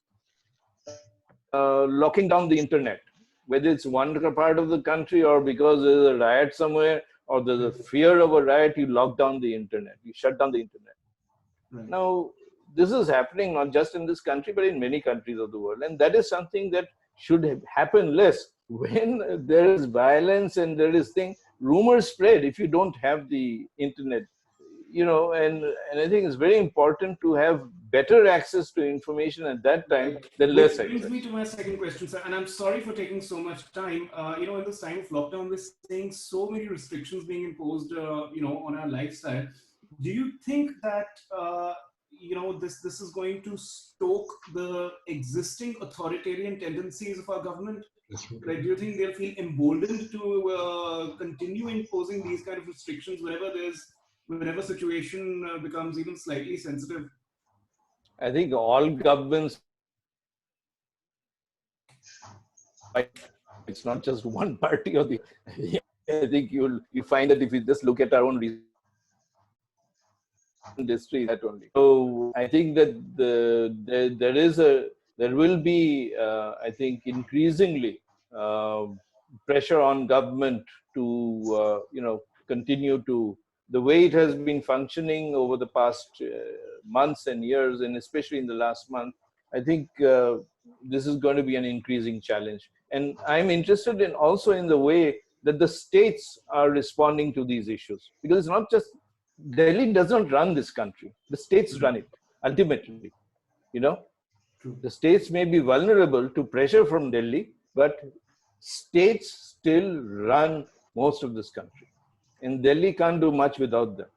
locking down the internet, whether it's one part of the country or because there's a riot somewhere or there's a fear of a riot, you lock down the internet, you shut down the internet. Right. Now, this is happening not just in this country, but in many countries of the world. And that is something that should happen less. When there is violence and there is rumors spread if you don't have the internet, and I think it's very important to have better access to information at that time than less access. Which brings me to my second question, sir, and I'm sorry for taking so much time. In this time of lockdown, we're seeing so many restrictions being imposed, on our lifestyle. Do you think that, this is going to stoke the existing authoritarian tendencies of our government? Like, do you think they'll feel emboldened to continue imposing these kind of restrictions whenever situation becomes even slightly sensitive? I think all governments, it's not just one party or the. I think you find that if you just look at our own industry, that only. So I think that there will be, I think, increasingly pressure on government to, continue to, the way it has been functioning over the past months and years, and especially in the last month. I think this is going to be an increasing challenge. And I'm interested also in the way that the states are responding to these issues. Because it's not just, Delhi doesn't run this country. The states run it, ultimately. The states may be vulnerable to pressure from Delhi, but states still run most of this country. And Delhi can't do much without them.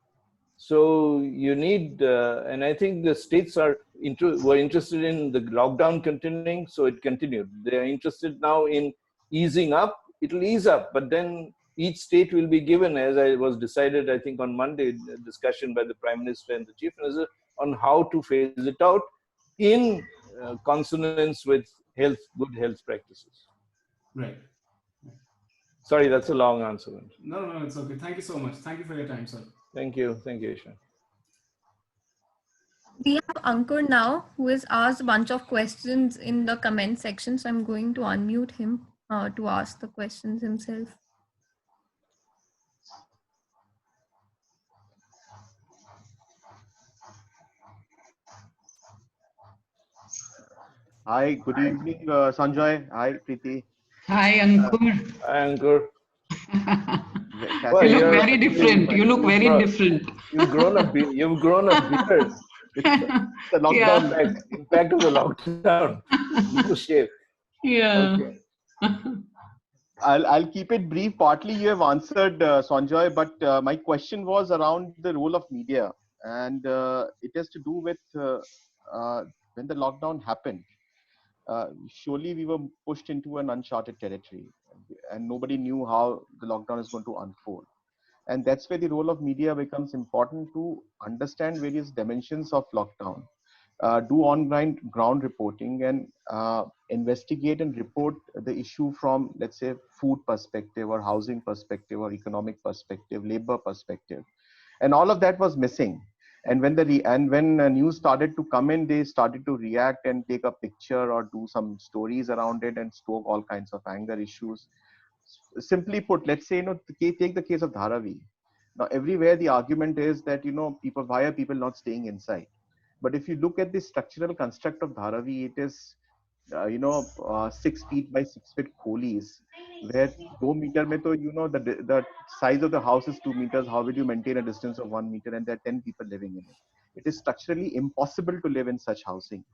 So you need, and I think the states were interested in the lockdown continuing, so it continued. They are interested now in easing up. It'll ease up, but then each state will be given, as I was decided, I think on Monday, a discussion by the Prime Minister and the Chief Minister on how to phase it out in consonance with good health practices. Right. Sorry, that's a long answer. No, it's okay. Thank you so much. Thank you for your time, sir. Thank you, Ishan. We have Ankur now, who has asked a bunch of questions in the comment section. So I'm going to unmute him to ask the questions himself. Hi, good evening, Sanjoy. Hi, Preeti. Hi, Ankur. Hi, Ankur. You look very different. You look very different. You've grown a beard. It's the lockdown. Impact of the lockdown. You shave. Yeah. Okay. I'll keep it brief. Partly you have answered, Sanjoy, but my question was around the role of media, and it has to do with uh, when the lockdown happened. Surely we were pushed into an uncharted territory, and nobody knew how the lockdown is going to unfold. And that's where the role of media becomes important to understand various dimensions of lockdown, do on ground reporting, and investigate and report the issue from, let's say, food perspective or housing perspective or economic perspective, labor perspective, and all of that was missing. And when news started to come in, they started to react and take a picture or do some stories around it and stoke all kinds of anger issues. Simply put, let's say, take the case of Dharavi. Now, everywhere the argument is that, why are people not staying inside? But if you look at the structural construct of Dharavi, it is, 6 feet by 6 feet coolies, where 2 meter mein to, the size of the house is 2 meters. How will you maintain a distance of 1 meter? And there are 10 people living in it. It is structurally impossible to live in such housing.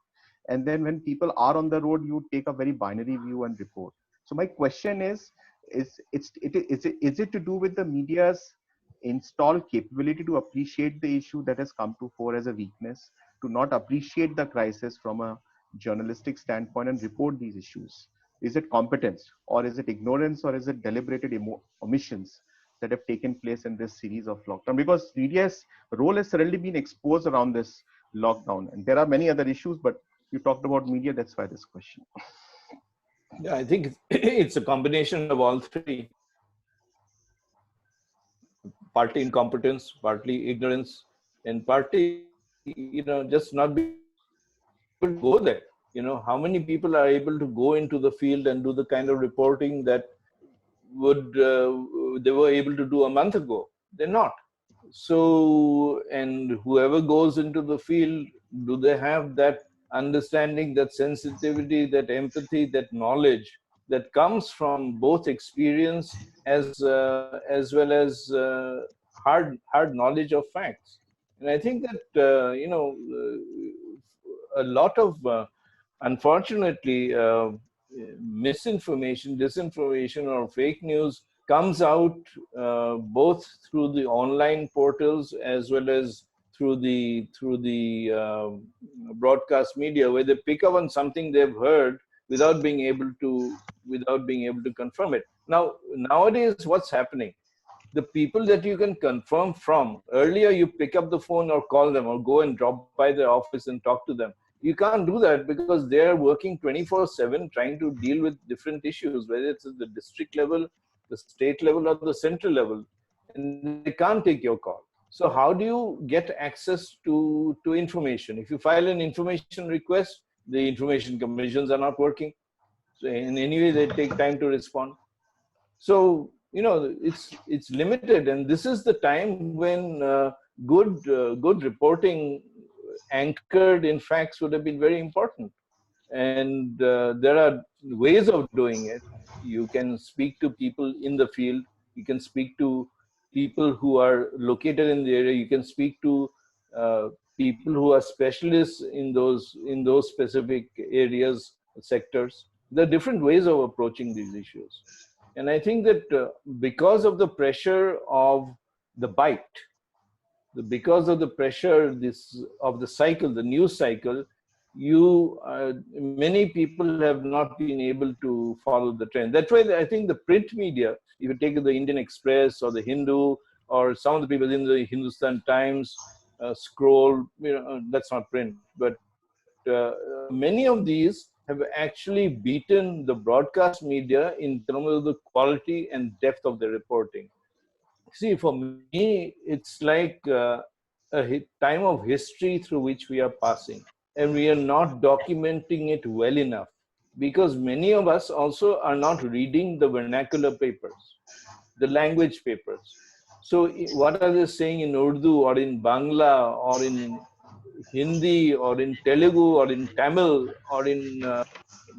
And then when people are on the road, you take a very binary view and report. So my question is it to do with the media's installed capability to appreciate the issue that has come to fore as a weakness, to not appreciate the crisis from a journalistic standpoint and report these issues? Is it competence, or is it ignorance, or is it deliberated omissions that have taken place in this series of lockdown? Because media's role has suddenly been exposed around this lockdown, and there are many other issues, but you talked about media, that's why this question. Yeah, I think it's a combination of all three. Partly incompetence, partly ignorance, and partly, just not being able to go there. How many people are able to go into the field and do the kind of reporting that they were able to do a month ago? They're not. So, and whoever goes into the field, do they have that understanding, that sensitivity, that empathy, that knowledge that comes from both experience as well as hard knowledge of facts? And I think that a lot of unfortunately misinformation, disinformation, or fake news comes out both through the online portals as well as through the broadcast media, where they pick up on something they've heard without being able to confirm it. Nowadays, what's happening? The people that you can confirm from, earlier you pick up the phone or call them or go and drop by their office and talk to them. You can't do that because they're working 24/7 trying to deal with different issues, whether it's at the district level, the state level, or the central level, and they can't take your call. So how do you get access to information? If you file an information request, the information commissions are not working. So in any way, they take time to respond. So it's limited, and this is the time when good reporting anchored in facts would have been very important. And there are ways of doing it. You can speak to people in the field. You can speak to people who are located in the area. You can speak to people who are specialists in those specific areas, sectors. There are different ways of approaching these issues. And I think that because of the pressure of the bite, because of the pressure of the cycle, the news cycle, many people have not been able to follow the trend. That's why I think the print media, if you take the Indian Express or the Hindu or some of the people in the Hindustan Times, Scroll, that's not print, but many of these have actually beaten the broadcast media in terms of the quality and depth of the reporting. See, for me, it's like a time of history through which we are passing, and we are not documenting it well enough because many of us also are not reading the vernacular papers, the language papers. So, what are they saying in Urdu or in Bangla or in Hindi or in Telugu or in Tamil or in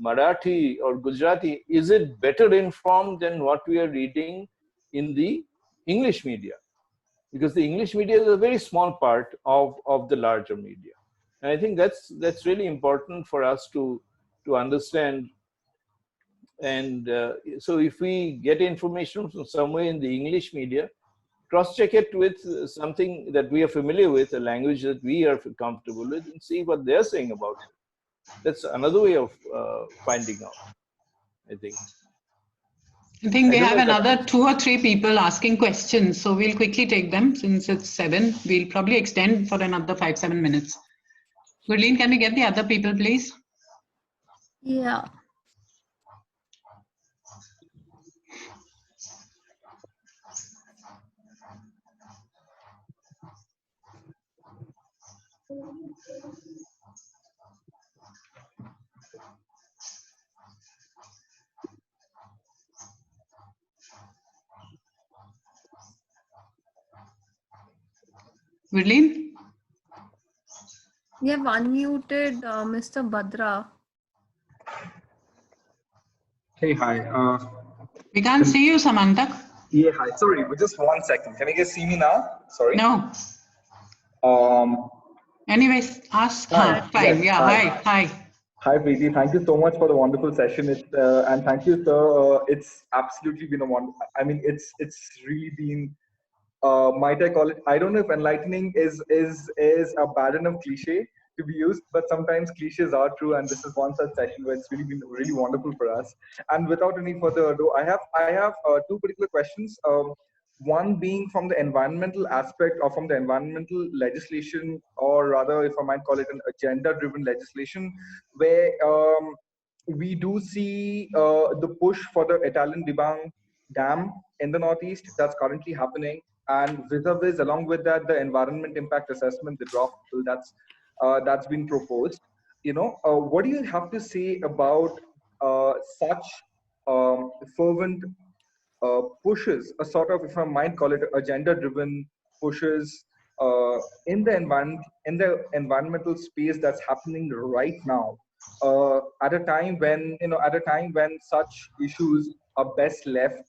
Marathi or Gujarati? Is it better informed than what we are reading in the English media? Because the English media is a very small part of the larger media. And I think that's really important for us to understand And so if we get information from somewhere in the English media, cross-check it with something that we are familiar with, a language that we are comfortable with, and see what they're saying about it. That's another way of finding out, I think. I think we have another 2 or 3 people asking questions, so we'll quickly take them since it's 7. We'll probably extend for another 5-7 minutes. Gurleen, can we get the other people, please? Yeah. Gurleen? We have unmuted Mr. Badra. Hey, hi. We can't see you, Samantak. Yeah, hi. Sorry, but just 1 second. Can you guys see me now? Sorry. No. Anyways, ask. Hi. Fine. Yes, Yeah. Hi. Hi, Preeti. Thank you so much for the wonderful session. And thank you, sir. It's absolutely been a I mean, it's really been. Might I call it? I don't know if enlightening is a bad enough cliche to be used, but sometimes cliches are true, and this is one such session where it's really been really wonderful for us. And without any further ado, I have 2 particular questions. One being from the environmental aspect, or from the environmental legislation, or rather, if I might call it, an agenda-driven legislation, where we do see the push for the Italian Debang Dam in the Northeast that's currently happening, and vis-a-vis, along with that, the environment impact assessment, the draft bill that's been proposed. What do you have to say about such fervent pushes, a sort of, if I might call it, agenda-driven pushes in the environmental space that's happening right now, at a time when such issues are best left,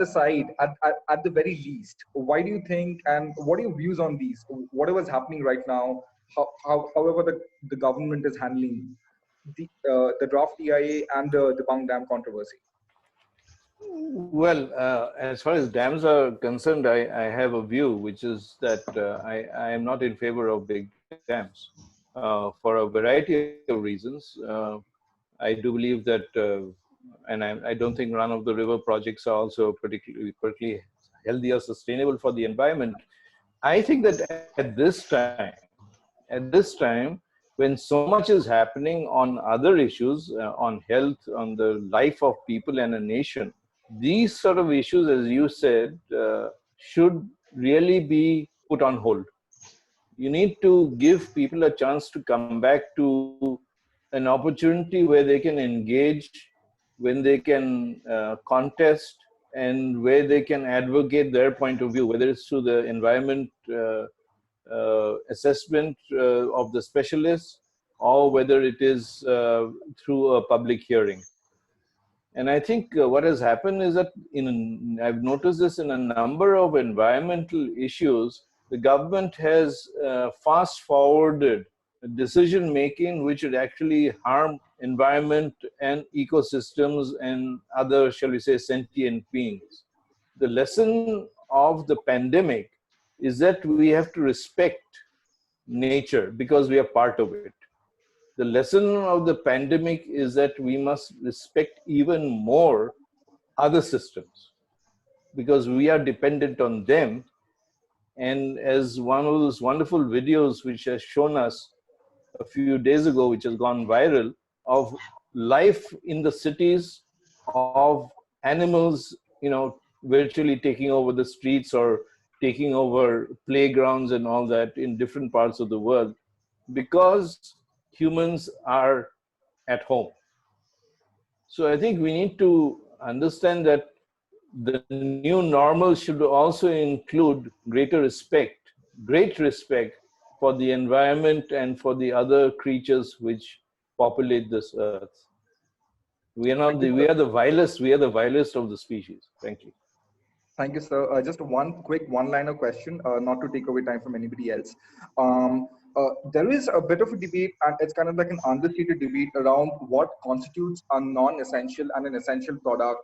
aside at the very least. Why do you think, and what are your views on these? Whatever's happening right now, however the government is handling the draft EIA and the Bang Dam controversy? Well, as far as dams are concerned, I have a view, which is that I am not in favor of big dams for a variety of reasons. I do believe that, and I don't think run-of-the-river projects are also particularly healthy or sustainable for the environment. I think that at this time, when so much is happening on other issues, on health, on the life of people and a nation, these sort of issues, as you said, should really be put on hold. You need to give people a chance to come back to an opportunity where they can engage, when they can contest, and where they can advocate their point of view, whether it's through the environment assessment of the specialists, or whether it is through a public hearing. And I think what has happened is that I've noticed this in a number of environmental issues, the government has fast forwarded decision making which would actually harm environment and ecosystems and other, shall we say, sentient beings. The lesson of the pandemic is that we have to respect nature because we are part of it. The lesson of the pandemic is that we must respect even more other systems because we are dependent on them. And as one of those wonderful videos which has shown us a few days ago, which has gone viral, of life in the cities, of animals, virtually taking over the streets or taking over playgrounds and all that in different parts of the world, because humans are at home. So I think we need to understand that the new normal should also include great respect for the environment and for the other creatures which populate this earth. We are the vilest of the species. Thank you. Thank you, sir. Just one quick one-liner question, not to take away time from anybody else. there is a bit of a debate, and it's kind of like an understated debate around what constitutes a non-essential and an essential product,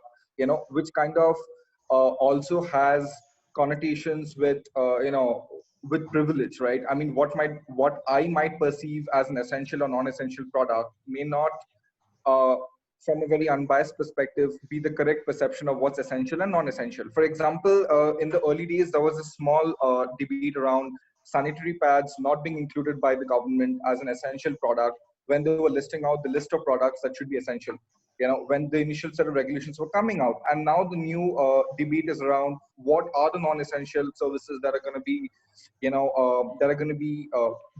which kind of also has connotations with, with privilege, right? I mean, what I might perceive as an essential or non-essential product may not, uh, from a very unbiased perspective, be the correct perception of what's essential and non-essential. For example, in the early days, there was a small debate around sanitary pads not being included by the government as an essential product when they were listing out the list of products that should be essential. When the initial set of regulations were coming out, and now the new debate is around what are the non-essential services that are going to be,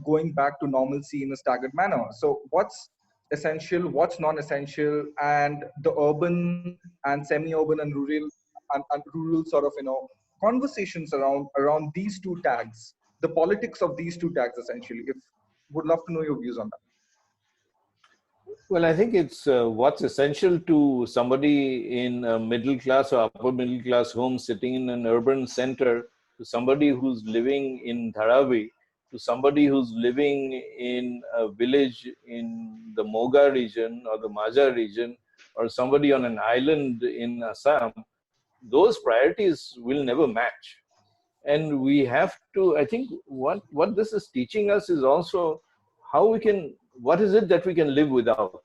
going back to normalcy in a staggered manner. So what's essential, what's non-essential, and the urban and semi-urban and rural sort of conversations around these two tags, the politics of these two tags essentially. If would love to know your views on that. Well, I think it's what's essential to somebody in a middle class or upper middle class home sitting in an urban center, to somebody who's living in Dharavi, to somebody who's living in a village in the Moga region or the Majha region, or somebody on an island in Assam. Those priorities will never match. And we have to, I think what this is teaching us is also how we can, what is it that we can live without?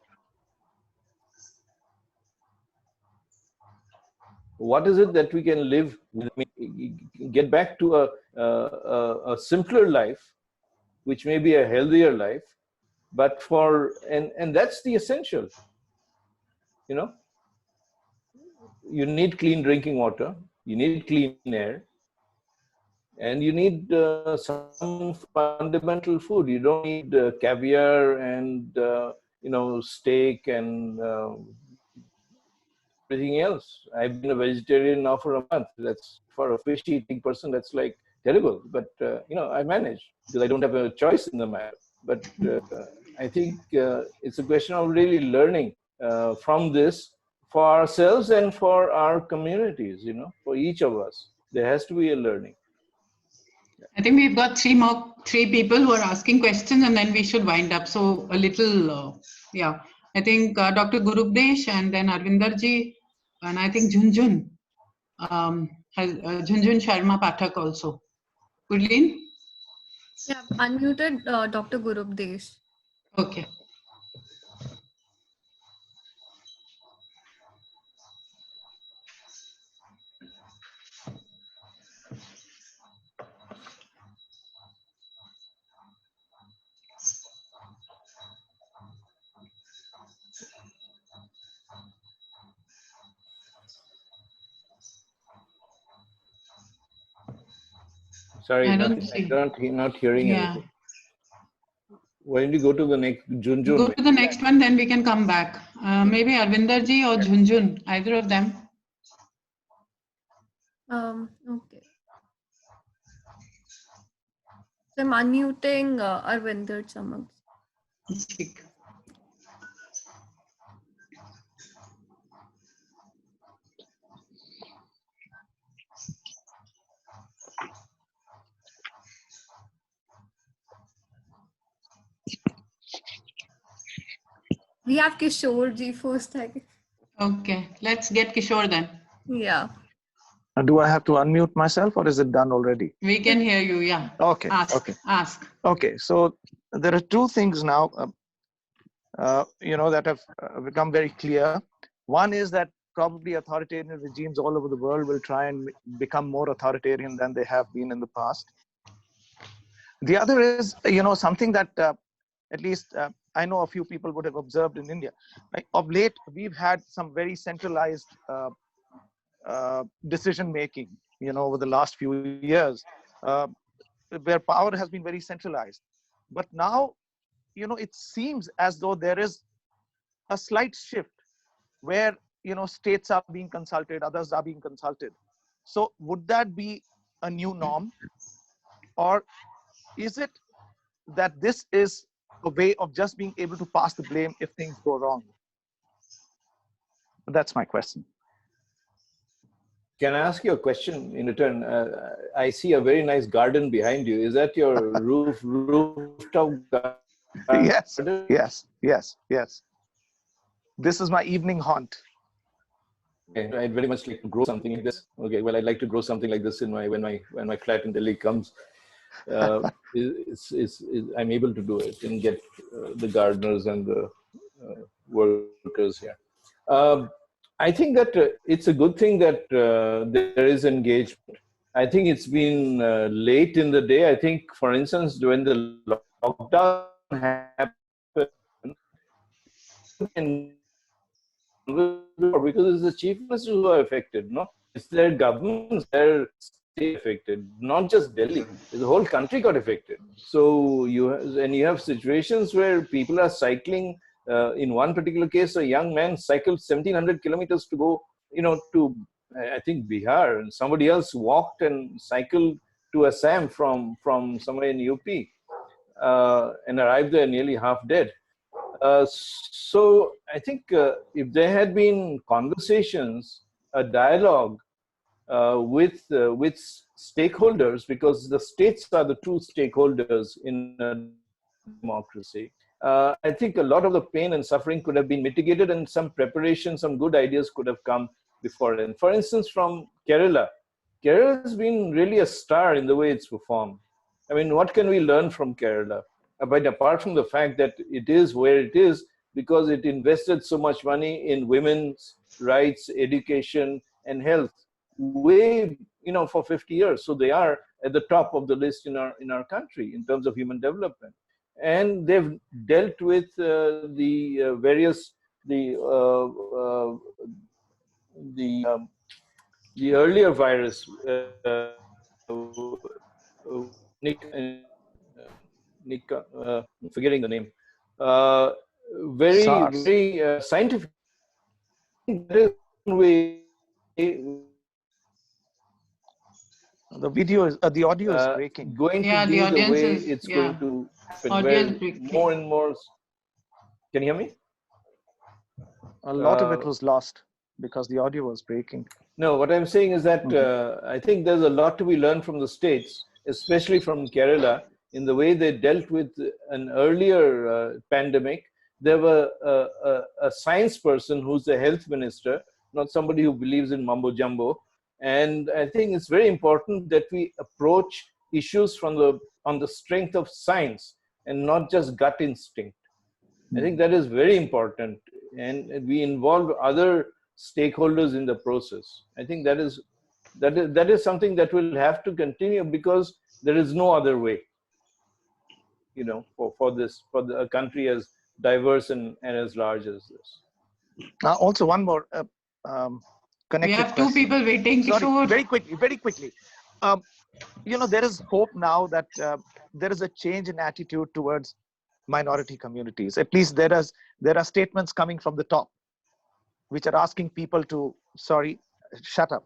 What is it that we can live with? I mean, get back to a simpler life, which may be a healthier life, but and that's the essential. You need clean drinking water, you need clean air, and you need some fundamental food. You don't need caviar and steak and everything else. I've been a vegetarian now for a month. That's, for a fish eating person, that's like terrible. But I manage because I don't have a choice in the matter. But I think it's a question of really learning from this for ourselves and for our communities. For each of us, there has to be a learning. I think we've got three people who are asking questions, and then we should wind up. So a little, yeah. I think Dr. Gurupdesh, and then Arvindarji, and I think Junjun Sharma Pathak also. Gurleen? Yeah, unmuted Dr. Gurupdesh. Okay. Sorry, I not hearing anything. Why don't you go to the next Junjun? Go to the next one, then we can come back. Maybe Arvindarji or Junjun, either of them. Okay. So I'm unmuting Arvinder Chamak. We have Kishore ji first, I guess. Okay, let's get Kishore then. Yeah. Do I have to unmute myself, or is it done already? We can hear you, yeah. Okay. Ask. Okay, so there are two things now, that have become very clear. One is that probably authoritarian regimes all over the world will try and become more authoritarian than they have been in the past. The other is, something that at least I know a few people would have observed in India. Like, of late, we've had some very centralized decision making, over the last few years, where power has been very centralized. But now, it seems as though there is a slight shift where, states are being consulted, others are being consulted. So would that be a new norm? Or is it that this is a way of just being able to pass the blame if things go wrong? That's my question. Can I ask you a question in return? I see a very nice garden behind you. Is that your rooftop garden? Yes, yes, yes, yes. This is my evening haunt. Okay, I'd very much like to grow something like this. Okay, well, I'd like to grow something like this in my when my flat in Delhi comes. I'm able to do it and get the gardeners and the workers here. I think that it's a good thing that there is engagement. I think it's been late in the day. I think, for instance, when the lockdown happened, because it's the chief ministers who are affected, no? It's their governments, their state affected, not just Delhi. The whole country got affected. So you have situations where people are cycling. In one particular case, a young man cycled 1,700 kilometers to go, to I think Bihar, and somebody else walked and cycled to Assam from somewhere in UP, and arrived there nearly half dead. So I think if there had been conversations, a dialogue with stakeholders, because the states are the true stakeholders in a democracy, I think a lot of the pain and suffering could have been mitigated, and some preparation, some good ideas could have come before. And for instance, from Kerala has been really a star in the way it's performed. I mean, what can we learn from Kerala? But apart from the fact that it is where it is, because it invested so much money in women's rights, education, and health, way, for 50 years. So they are at the top of the list in our country in terms of human development. And they've dealt with the various, the earlier virus, I'm forgetting the name, very, SARS. very scientific. There is one way. The audio is breaking. Going to be the way it's going to happen, where more and more. Can you hear me? A lot of it was lost because the audio was breaking. No, what I'm saying is that I think there's a lot to be learned from the states, especially from Kerala, in the way they dealt with an earlier pandemic. There were a science person who's the health minister, not somebody who believes in mumbo jumbo. And I think it's very important that we approach issues on the strength of science and not just gut instinct. I think that is very important, and we involve other stakeholders in the process. I think that is something that will have to continue, because there is no other way, for a country as diverse and as large as this. Also, one more connected We have question. two people waiting. Sorry, very quickly. There is hope now that there is a change in attitude towards minority communities. At least there are statements coming from the top, which are asking people to, shut up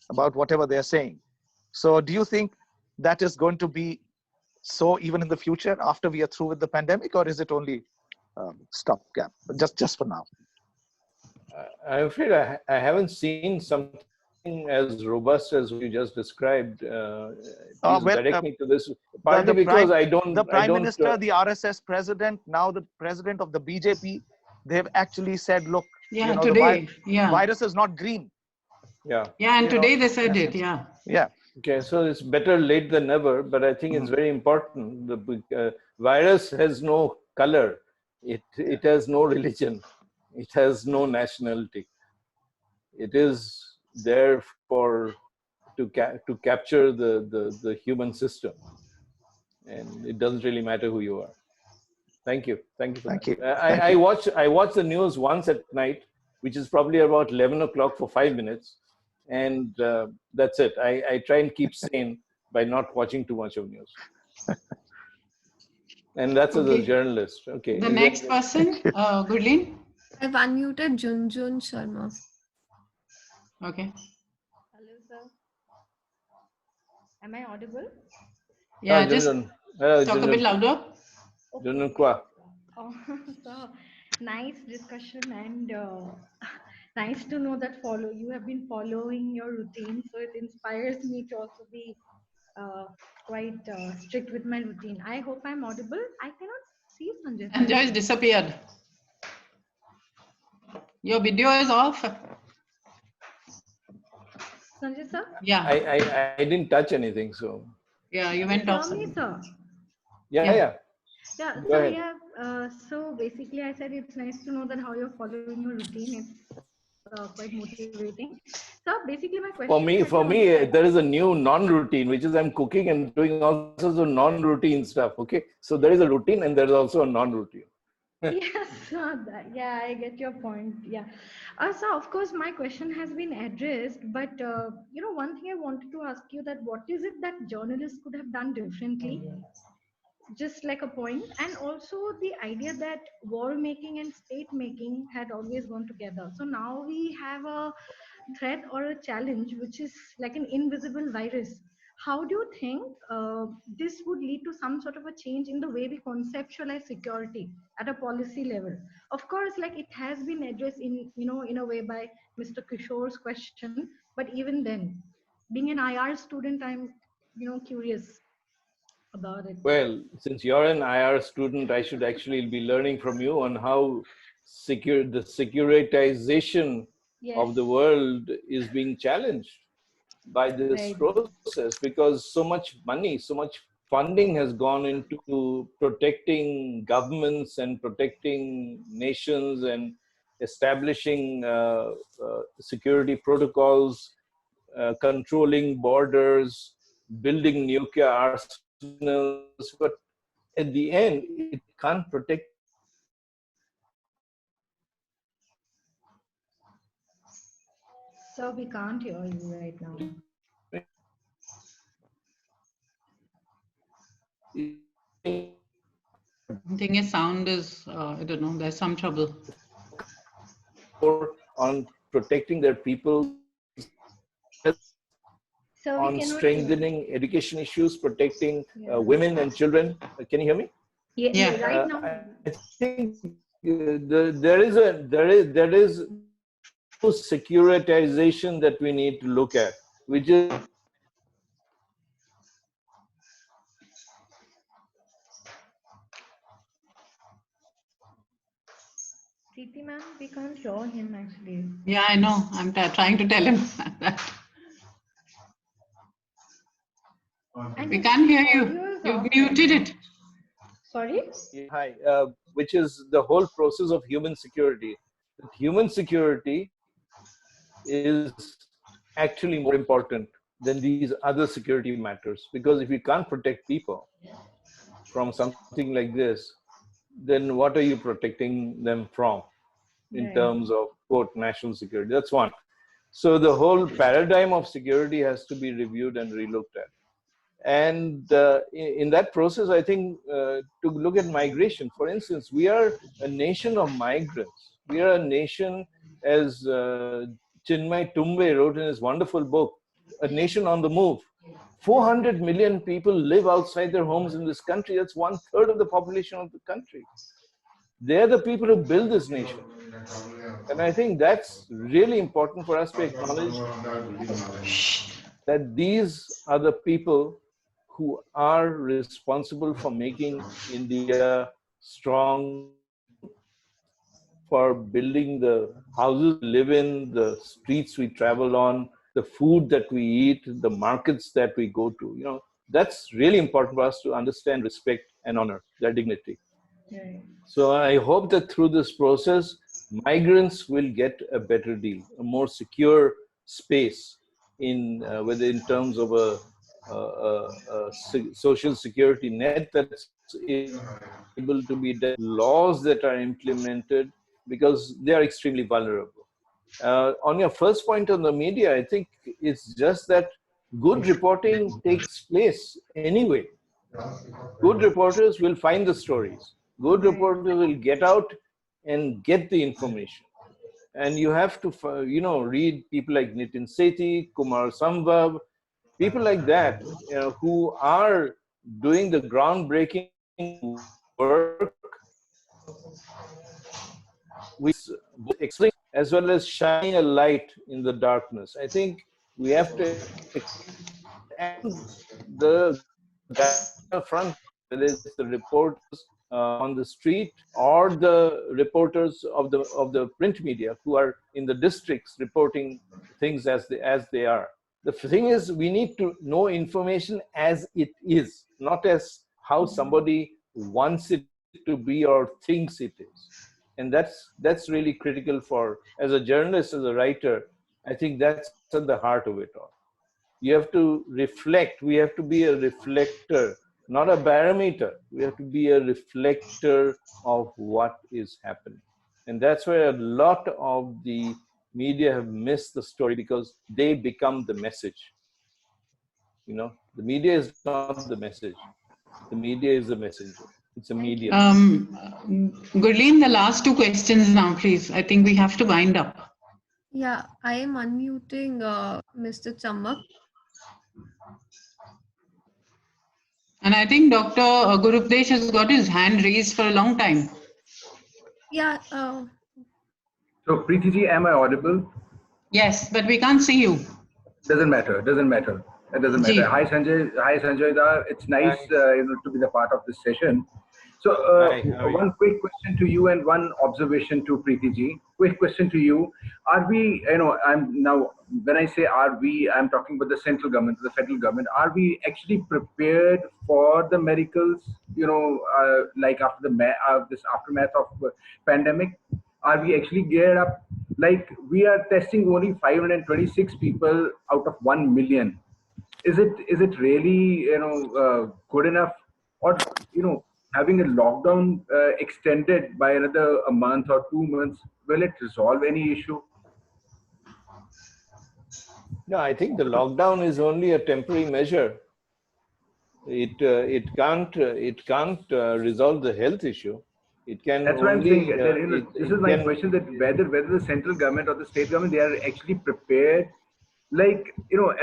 about whatever they're saying. So do you think that is going to be so even in the future after we are through with the pandemic, or is it only stopgap, just for now? I'm afraid I haven't seen something as robust as you just described. Please direct me to this. Partly because I don't. The Prime Minister, the RSS president, now the president of the BJP, they've actually said, look, today, the virus is not green. Yeah, and today they said it. Yeah. Okay, so it's better late than never, but I think it's very important. The virus has no color. It has no religion. It has no nationality. It is there to capture the human system, and it doesn't really matter who you are. Thank you. Thank you. I watch the news once at night, which is probably about 11 o'clock for 5 minutes, and that's it. I try and keep sane by not watching too much of news. And that's as a journalist. Okay. The next person, Gurleen. I've unmuted Junjun Sharma. Okay. Hello, sir. Am I audible? Yeah, just talk a bit louder. Okay. Oh, so nice discussion, and nice to know that you have been following your routine. So it inspires me to also be quite strict with my routine. I hope I'm audible. I cannot see Sanjay. Sanjay has disappeared. Your video is off. Sanjay sir? Yeah. I didn't touch anything, so. Yeah, you went off. Me, sir. Yeah. Yeah, Go so ahead. so basically I said it's nice to know that how you're following your routine. It's quite motivating. So basically my question For me, there is a new non-routine, which is I'm cooking and doing all sorts of non-routine stuff. Okay, so there is a routine and there is also a non-routine. Yes, yeah, I get your point. Yeah. So of course my question has been addressed, but one thing I wanted to ask you that what is it that journalists could have done differently? Just like a point, and also the idea that war making and state making had always gone together. So now we have a threat or a challenge which is like an invisible virus. How do you think this would lead to some sort of a change in the way we conceptualize security at a policy level? Of course, like it has been addressed in a way by Mr. Kishore's question, but even then, being an IR student, I'm curious about it. Well, since you're an IR student, I should actually be learning from you on how the securitization of the world is being challenged by this process, because so much money, so much funding has gone into protecting governments and protecting nations and establishing security protocols, controlling borders, building nuclear arsenals, but at the end, it can't protect. So we can't hear you right now. I think his sound is, I don't know, there's some trouble. On protecting their people, on strengthening education issues, protecting women and children. Can you hear me? Yeah. Right now. I think there is securitization that we need to look at, which is Preeti ma'am, we can't hear him actually. Yeah, I know. I'm trying to tell him that. We can't hear you. You've muted it. Sorry? Hi, which is the whole process of human security. Human security is actually more important than these other security matters, because if you can't protect people from something like this, then what are you protecting them from in terms of, quote, national security? That's one. So the whole paradigm of security has to be reviewed and relooked at. And in that process, I think to look at migration, for instance, we are a nation of migrants. We are a nation, as Chinmay Tumbe wrote in his wonderful book, A Nation on the Move. 400 million people live outside their homes in this country. That's 1/3 of the population of the country. They're the people who build this nation. And I think that's really important for us to acknowledge, that these are the people who are responsible for making India strong, for building the houses we live in, the streets we travel on, the food that we eat, the markets that we go to. You know, that's really important for us to understand, respect, and honor their dignity. So I hope that through this process, migrants will get a better deal, a more secure space, in whether in terms of a social security net that's able to be done, laws that are implemented, because they are extremely vulnerable. On your first point on the media, I think it's just that good reporting takes place anyway. Good reporters will find the stories. Good reporters will get out and get the information. And you have to, read people like Nitin Sethi, Kumar Sambhav, people like that, who are doing the groundbreaking work, which explains as well as shining a light in the darkness. I think we have to expect that, and the guys on the front line, whether it's the reporters on the street or the reporters of the print media who are in the districts reporting things as they are. The thing is, we need to know information as it is, not as how somebody wants it to be or thinks it is. And that's really critical for, as a journalist, as a writer. I think that's at the heart of it all. You have to reflect. We have to be a reflector, not a barometer. We have to be a reflector of what is happening. And that's where a lot of the media have missed the story, because they become the message. You know, the media is not the message. The media is the messenger. It's a medium. Gurleen, the last two questions now, please. I think we have to wind up. Yeah, I am unmuting Mr. Chamak. And I think Dr. Gurupdesh has got his hand raised for a long time. Yeah. So, Preeti ji, am I audible? Yes, but we can't see you. Doesn't matter. Doesn't matter. It doesn't matter. Hi Sanjay. Hi Sanjoy da. It's nice to be the part of this session. So one quick question to you and one observation to Preeti ji. Quick question to you. Are we, I'm now, when I say are we, I'm talking about the central government, the federal government. Are we actually prepared for the miracles, like after this aftermath of pandemic? Are we actually geared up? Like, we are testing only 526 people out of 1 million. Is it really good enough? Or having a lockdown extended by a month or 2 months, will it resolve any issue? No, I think the lockdown is only a temporary measure. It can't resolve the health issue. It can. That's what I'm saying. This is my question: that whether the central government or the state government, they are actually prepared. Like,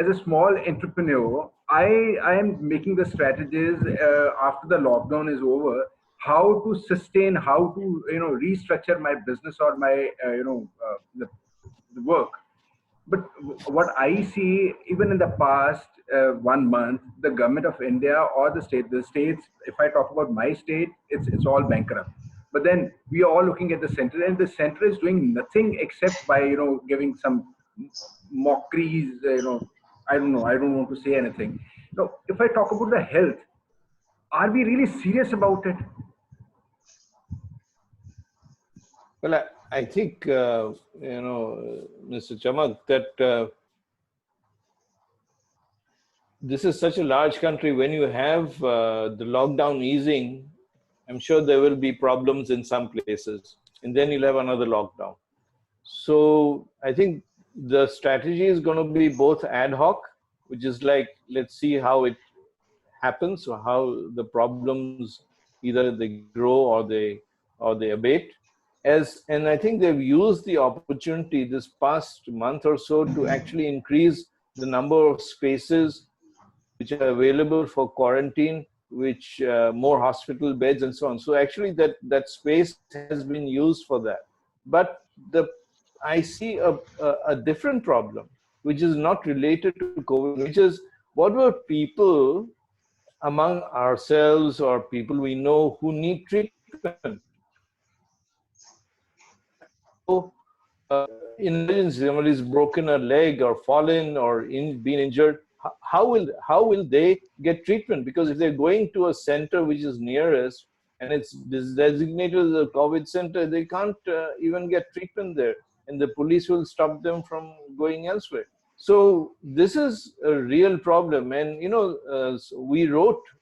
as a small entrepreneur, I am making the strategies after the lockdown is over, how to sustain, how to restructure my business or my the work. But what I see, even in the past 1 month, the government of India or the states, if I talk about my state, it's all bankrupt. But then we are all looking at the center, and the center is doing nothing except by giving some mockeries. I don't know. I don't want to say anything. Now, if I talk about the health, are we really serious about it? Well, I think Mr. Chamak, that this is such a large country. When you have the lockdown easing, I'm sure there will be problems in some places, and then you'll have another lockdown. So I think the strategy is going to be both ad hoc, which is like, let's see how it happens, or how the problems either they grow or they abate. And I think they've used the opportunity this past month or so to actually increase the number of spaces which are available for quarantine, which more hospital beds and so on. So actually that space has been used for that. But I see a different problem, which is not related to COVID, which is, what were people among ourselves or people we know who need treatment? So, in emergency, somebody's broken a leg or fallen or been injured, how will they get treatment? Because if they're going to a center which is nearest and it's designated as a COVID center, they can't even get treatment there, and the police will stop them from going elsewhere. So this is a real problem. And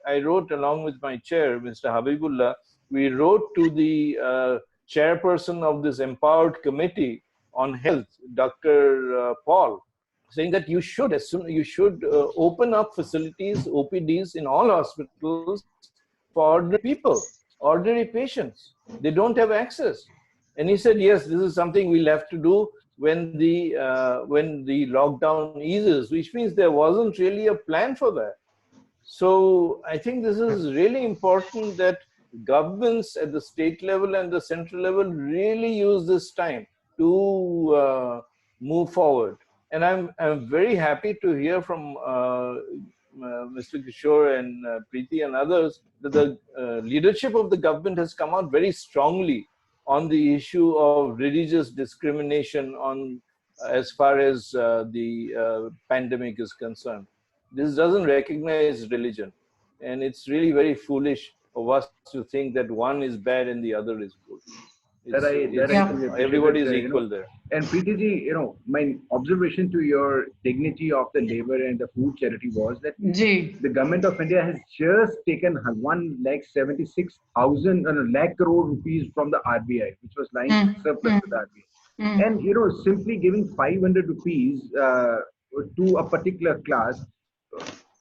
I wrote along with my chair, Mr. Habibullah, we wrote to the chairperson of this empowered committee on health, Dr. Paul, saying that you should open up facilities, OPDs in all hospitals for ordinary people, ordinary patients. They don't have access. And he said, yes, this is something we'll have to do when the lockdown eases, which means there wasn't really a plan for that. So I think this is really important that governments at the state level and the central level really use this time to move forward. And I'm very happy to hear from Mr. Kishore and Preeti and others that the leadership of the government has come out very strongly on the issue of religious discrimination on as far as the pandemic is concerned. This doesn't recognize religion, and it's really very foolish of us to think that one is bad and the other is good. Everybody is equal there. And Preeti ji, my observation to your dignity of the labor and the food charity was that the government of India has just taken 1,76,000 lakh crore rupees from the RBI, which was lying surplus to the RBI. And simply giving 500 rupees to a particular class,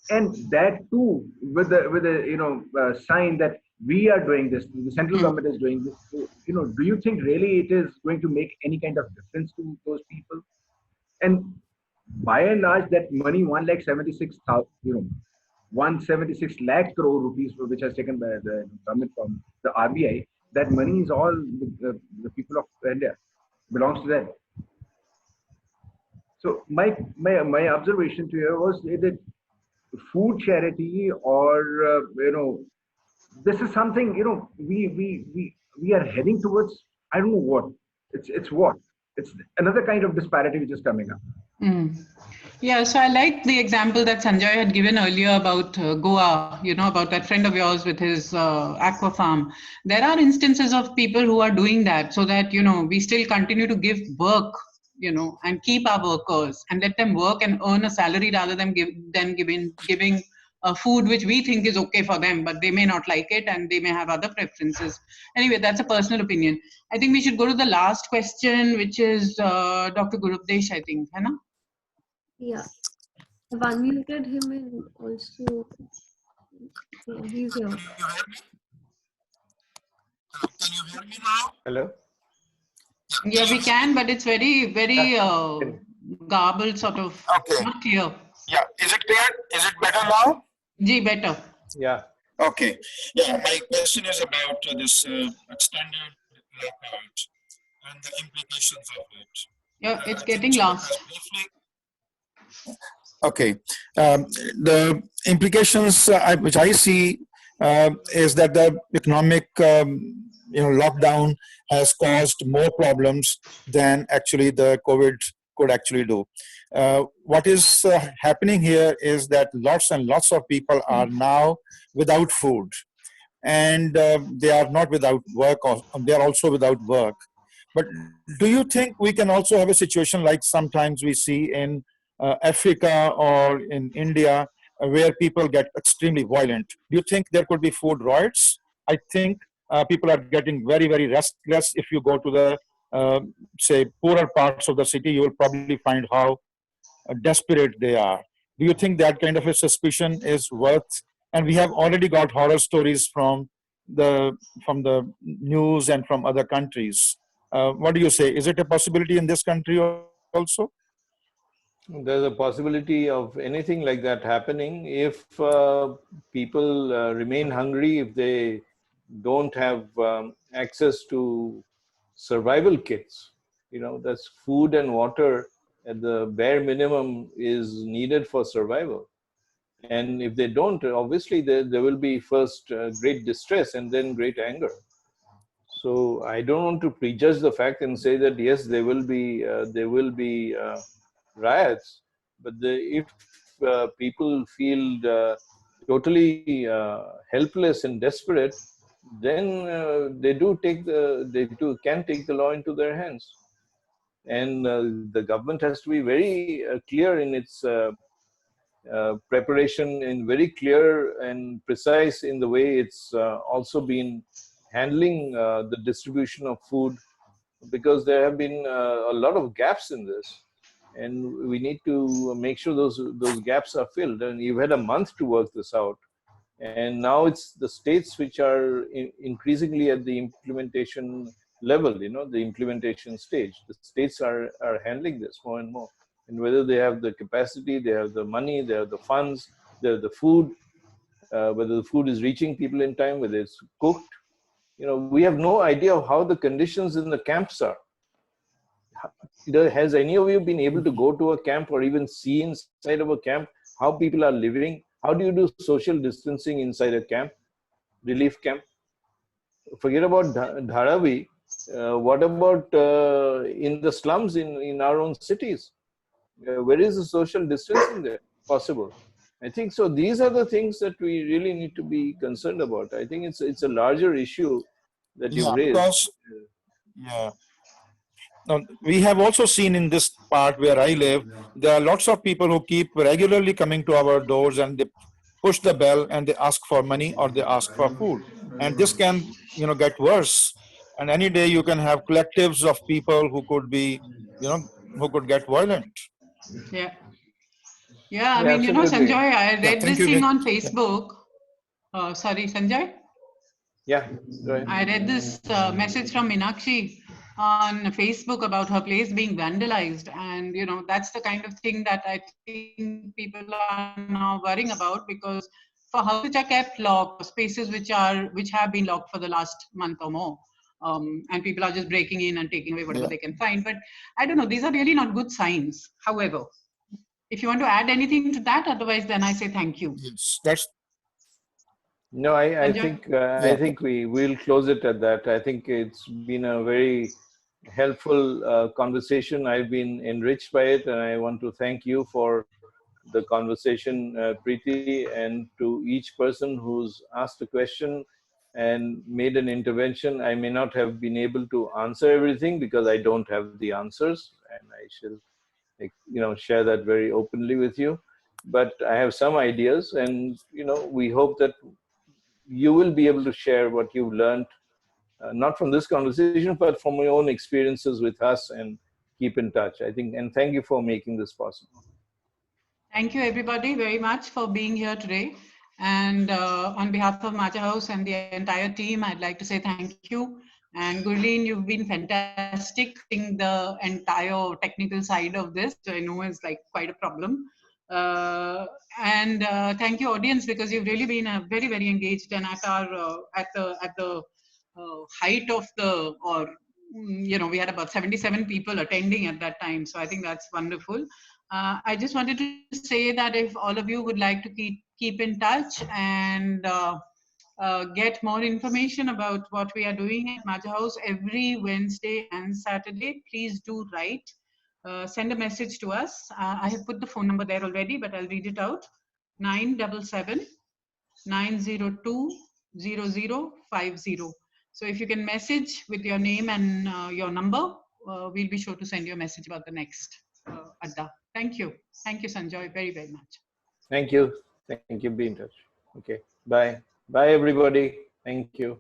and that too with a sign that we are doing this, the central government is doing this. So, do you think really it is going to make any kind of difference to those people? And by and large, that money, 176 lakh crore rupees, which has taken by the government from the RBI, that money is all the people of India, belongs to them. So my observation to you was that food charity, or this is something we are heading towards. I don't know what it's what it's another kind of disparity which is coming up. Yeah, so I like the example that Sanjoy had given earlier about Goa, about that friend of yours with his aqua farm. There are instances of people who are doing that so that, we still continue to give work, and keep our workers and let them work and earn a salary rather than giving food which we think is okay for them, but they may not like it and they may have other preferences. Anyway, that's a personal opinion. I think we should go to the last question, which is Dr. Gurupdesh, I think, hai na? Yeah, I've unmuted him and also he's here. Can you hear me now? Hello? Yeah, we can, but it's very, very garbled, sort of, not clear. Yeah, is it clear? Is it better now? Ji, better. Yeah. Okay. Yeah, my question is about this extended lockout and the implications of it. Yeah, it's getting lost. Okay. The implications which I see is that the economic lockdown has caused more problems than actually the COVID could actually do. What is happening here is that lots and lots of people are now without food, and they are not without work, or they are also without work. But do you think we can also have a situation like sometimes we see in Africa or in India, where people get extremely violent? Do you think there could be food riots? I think people are getting very, very restless. If you go to the, say, poorer parts of the city, you will probably find how desperate they are. Do you think that kind of a suspicion is worth? And we have already got horror stories from the news and from other countries. What do you say? Is it a possibility in this country also? There's a possibility of anything like that happening if people remain hungry, if they don't have access to survival kits. That's food and water at the bare minimum is needed for survival. And if they don't, obviously there will be first great distress and then great anger. So I don't want to prejudge the fact and say that yes, there will be riots, but if people feel totally helpless and desperate, then they can take the law into their hands. And the government has to be very clear in its preparation, and very clear and precise in the way it's also been handling the distribution of food, because there have been a lot of gaps in this, and we need to make sure those gaps are filled. And you've had a month to work this out, and now it's the states which are increasingly at the implementation level, the implementation stage. The states are handling this more and more, and whether they have the capacity, they have the money, they have the funds, they have the food, whether the food is reaching people in time, whether it's cooked. We have no idea of how the conditions in the camps are. has any of you been able to go to a camp or even see inside of a camp how people are living? How do you do social distancing inside a camp, relief camp? Forget about Dharavi. What about in the slums in our own cities? Where is the social distancing there possible? I think so. These are the things that we really need to be concerned about. I think it's a larger issue that you've Yeah, raised. because yeah. Now, we have also seen in this part where I live, there are lots of people who keep regularly coming to our doors and they push the bell and they ask for money or they ask for food. And this can, get worse. And any day you can have collectives of people who could be, who could get violent. Yeah. Yeah, I Yeah, mean, absolutely. Sanjoy, I Yeah, read thank this you, thing Nick. on Yeah. Facebook. Sorry, Sanjoy. Yeah, go ahead. I read this message from Meenakshi on Facebook about her place being vandalized, and that's the kind of thing that I think people are now worrying about, because for houses which are kept locked, or spaces which have been locked for the last month or more, and people are just breaking in and taking away whatever Yeah. they can find. But I don't know; these are really not good signs. However, if you want to add anything to that, otherwise, then I say thank you. Yes, that's No, I Sanjoy? think yeah. we will close it at that. I think it's been a very helpful conversation. I've been enriched by it, and I want to thank you for the conversation, Preeti, and to each person who's asked a question and made an intervention. I may not have been able to answer everything because I don't have the answers, and I shall, share that very openly with you. But I have some ideas, and we hope that you will be able to share what you've learned, not from this conversation, but from your own experiences with us, and keep in touch. I think, and thank you for making this possible. Thank you, everybody, very much for being here today. And on behalf of Majha House and the entire team, I'd like to say thank you. And Gurleen, you've been fantastic in the entire technical side of this, which I know is like quite a problem. And thank you, audience, because you've really been very, very engaged. And at our at the height of the, or we had about 77 people attending at that time. So I think that's wonderful. I just wanted to say that if all of you would like to keep in touch and get more information about what we are doing at Majha House every Wednesday and Saturday, please do write. Send a message to us. I have put the phone number there already, but I'll read it out. 977-902-0050. So if you can message with your name and your number, we'll be sure to send you a message about the next Adda. Thank you. Thank you, Sanjoy, very, very much. Thank you. Thank you. Be in touch. Okay. Bye. Bye, everybody. Thank you.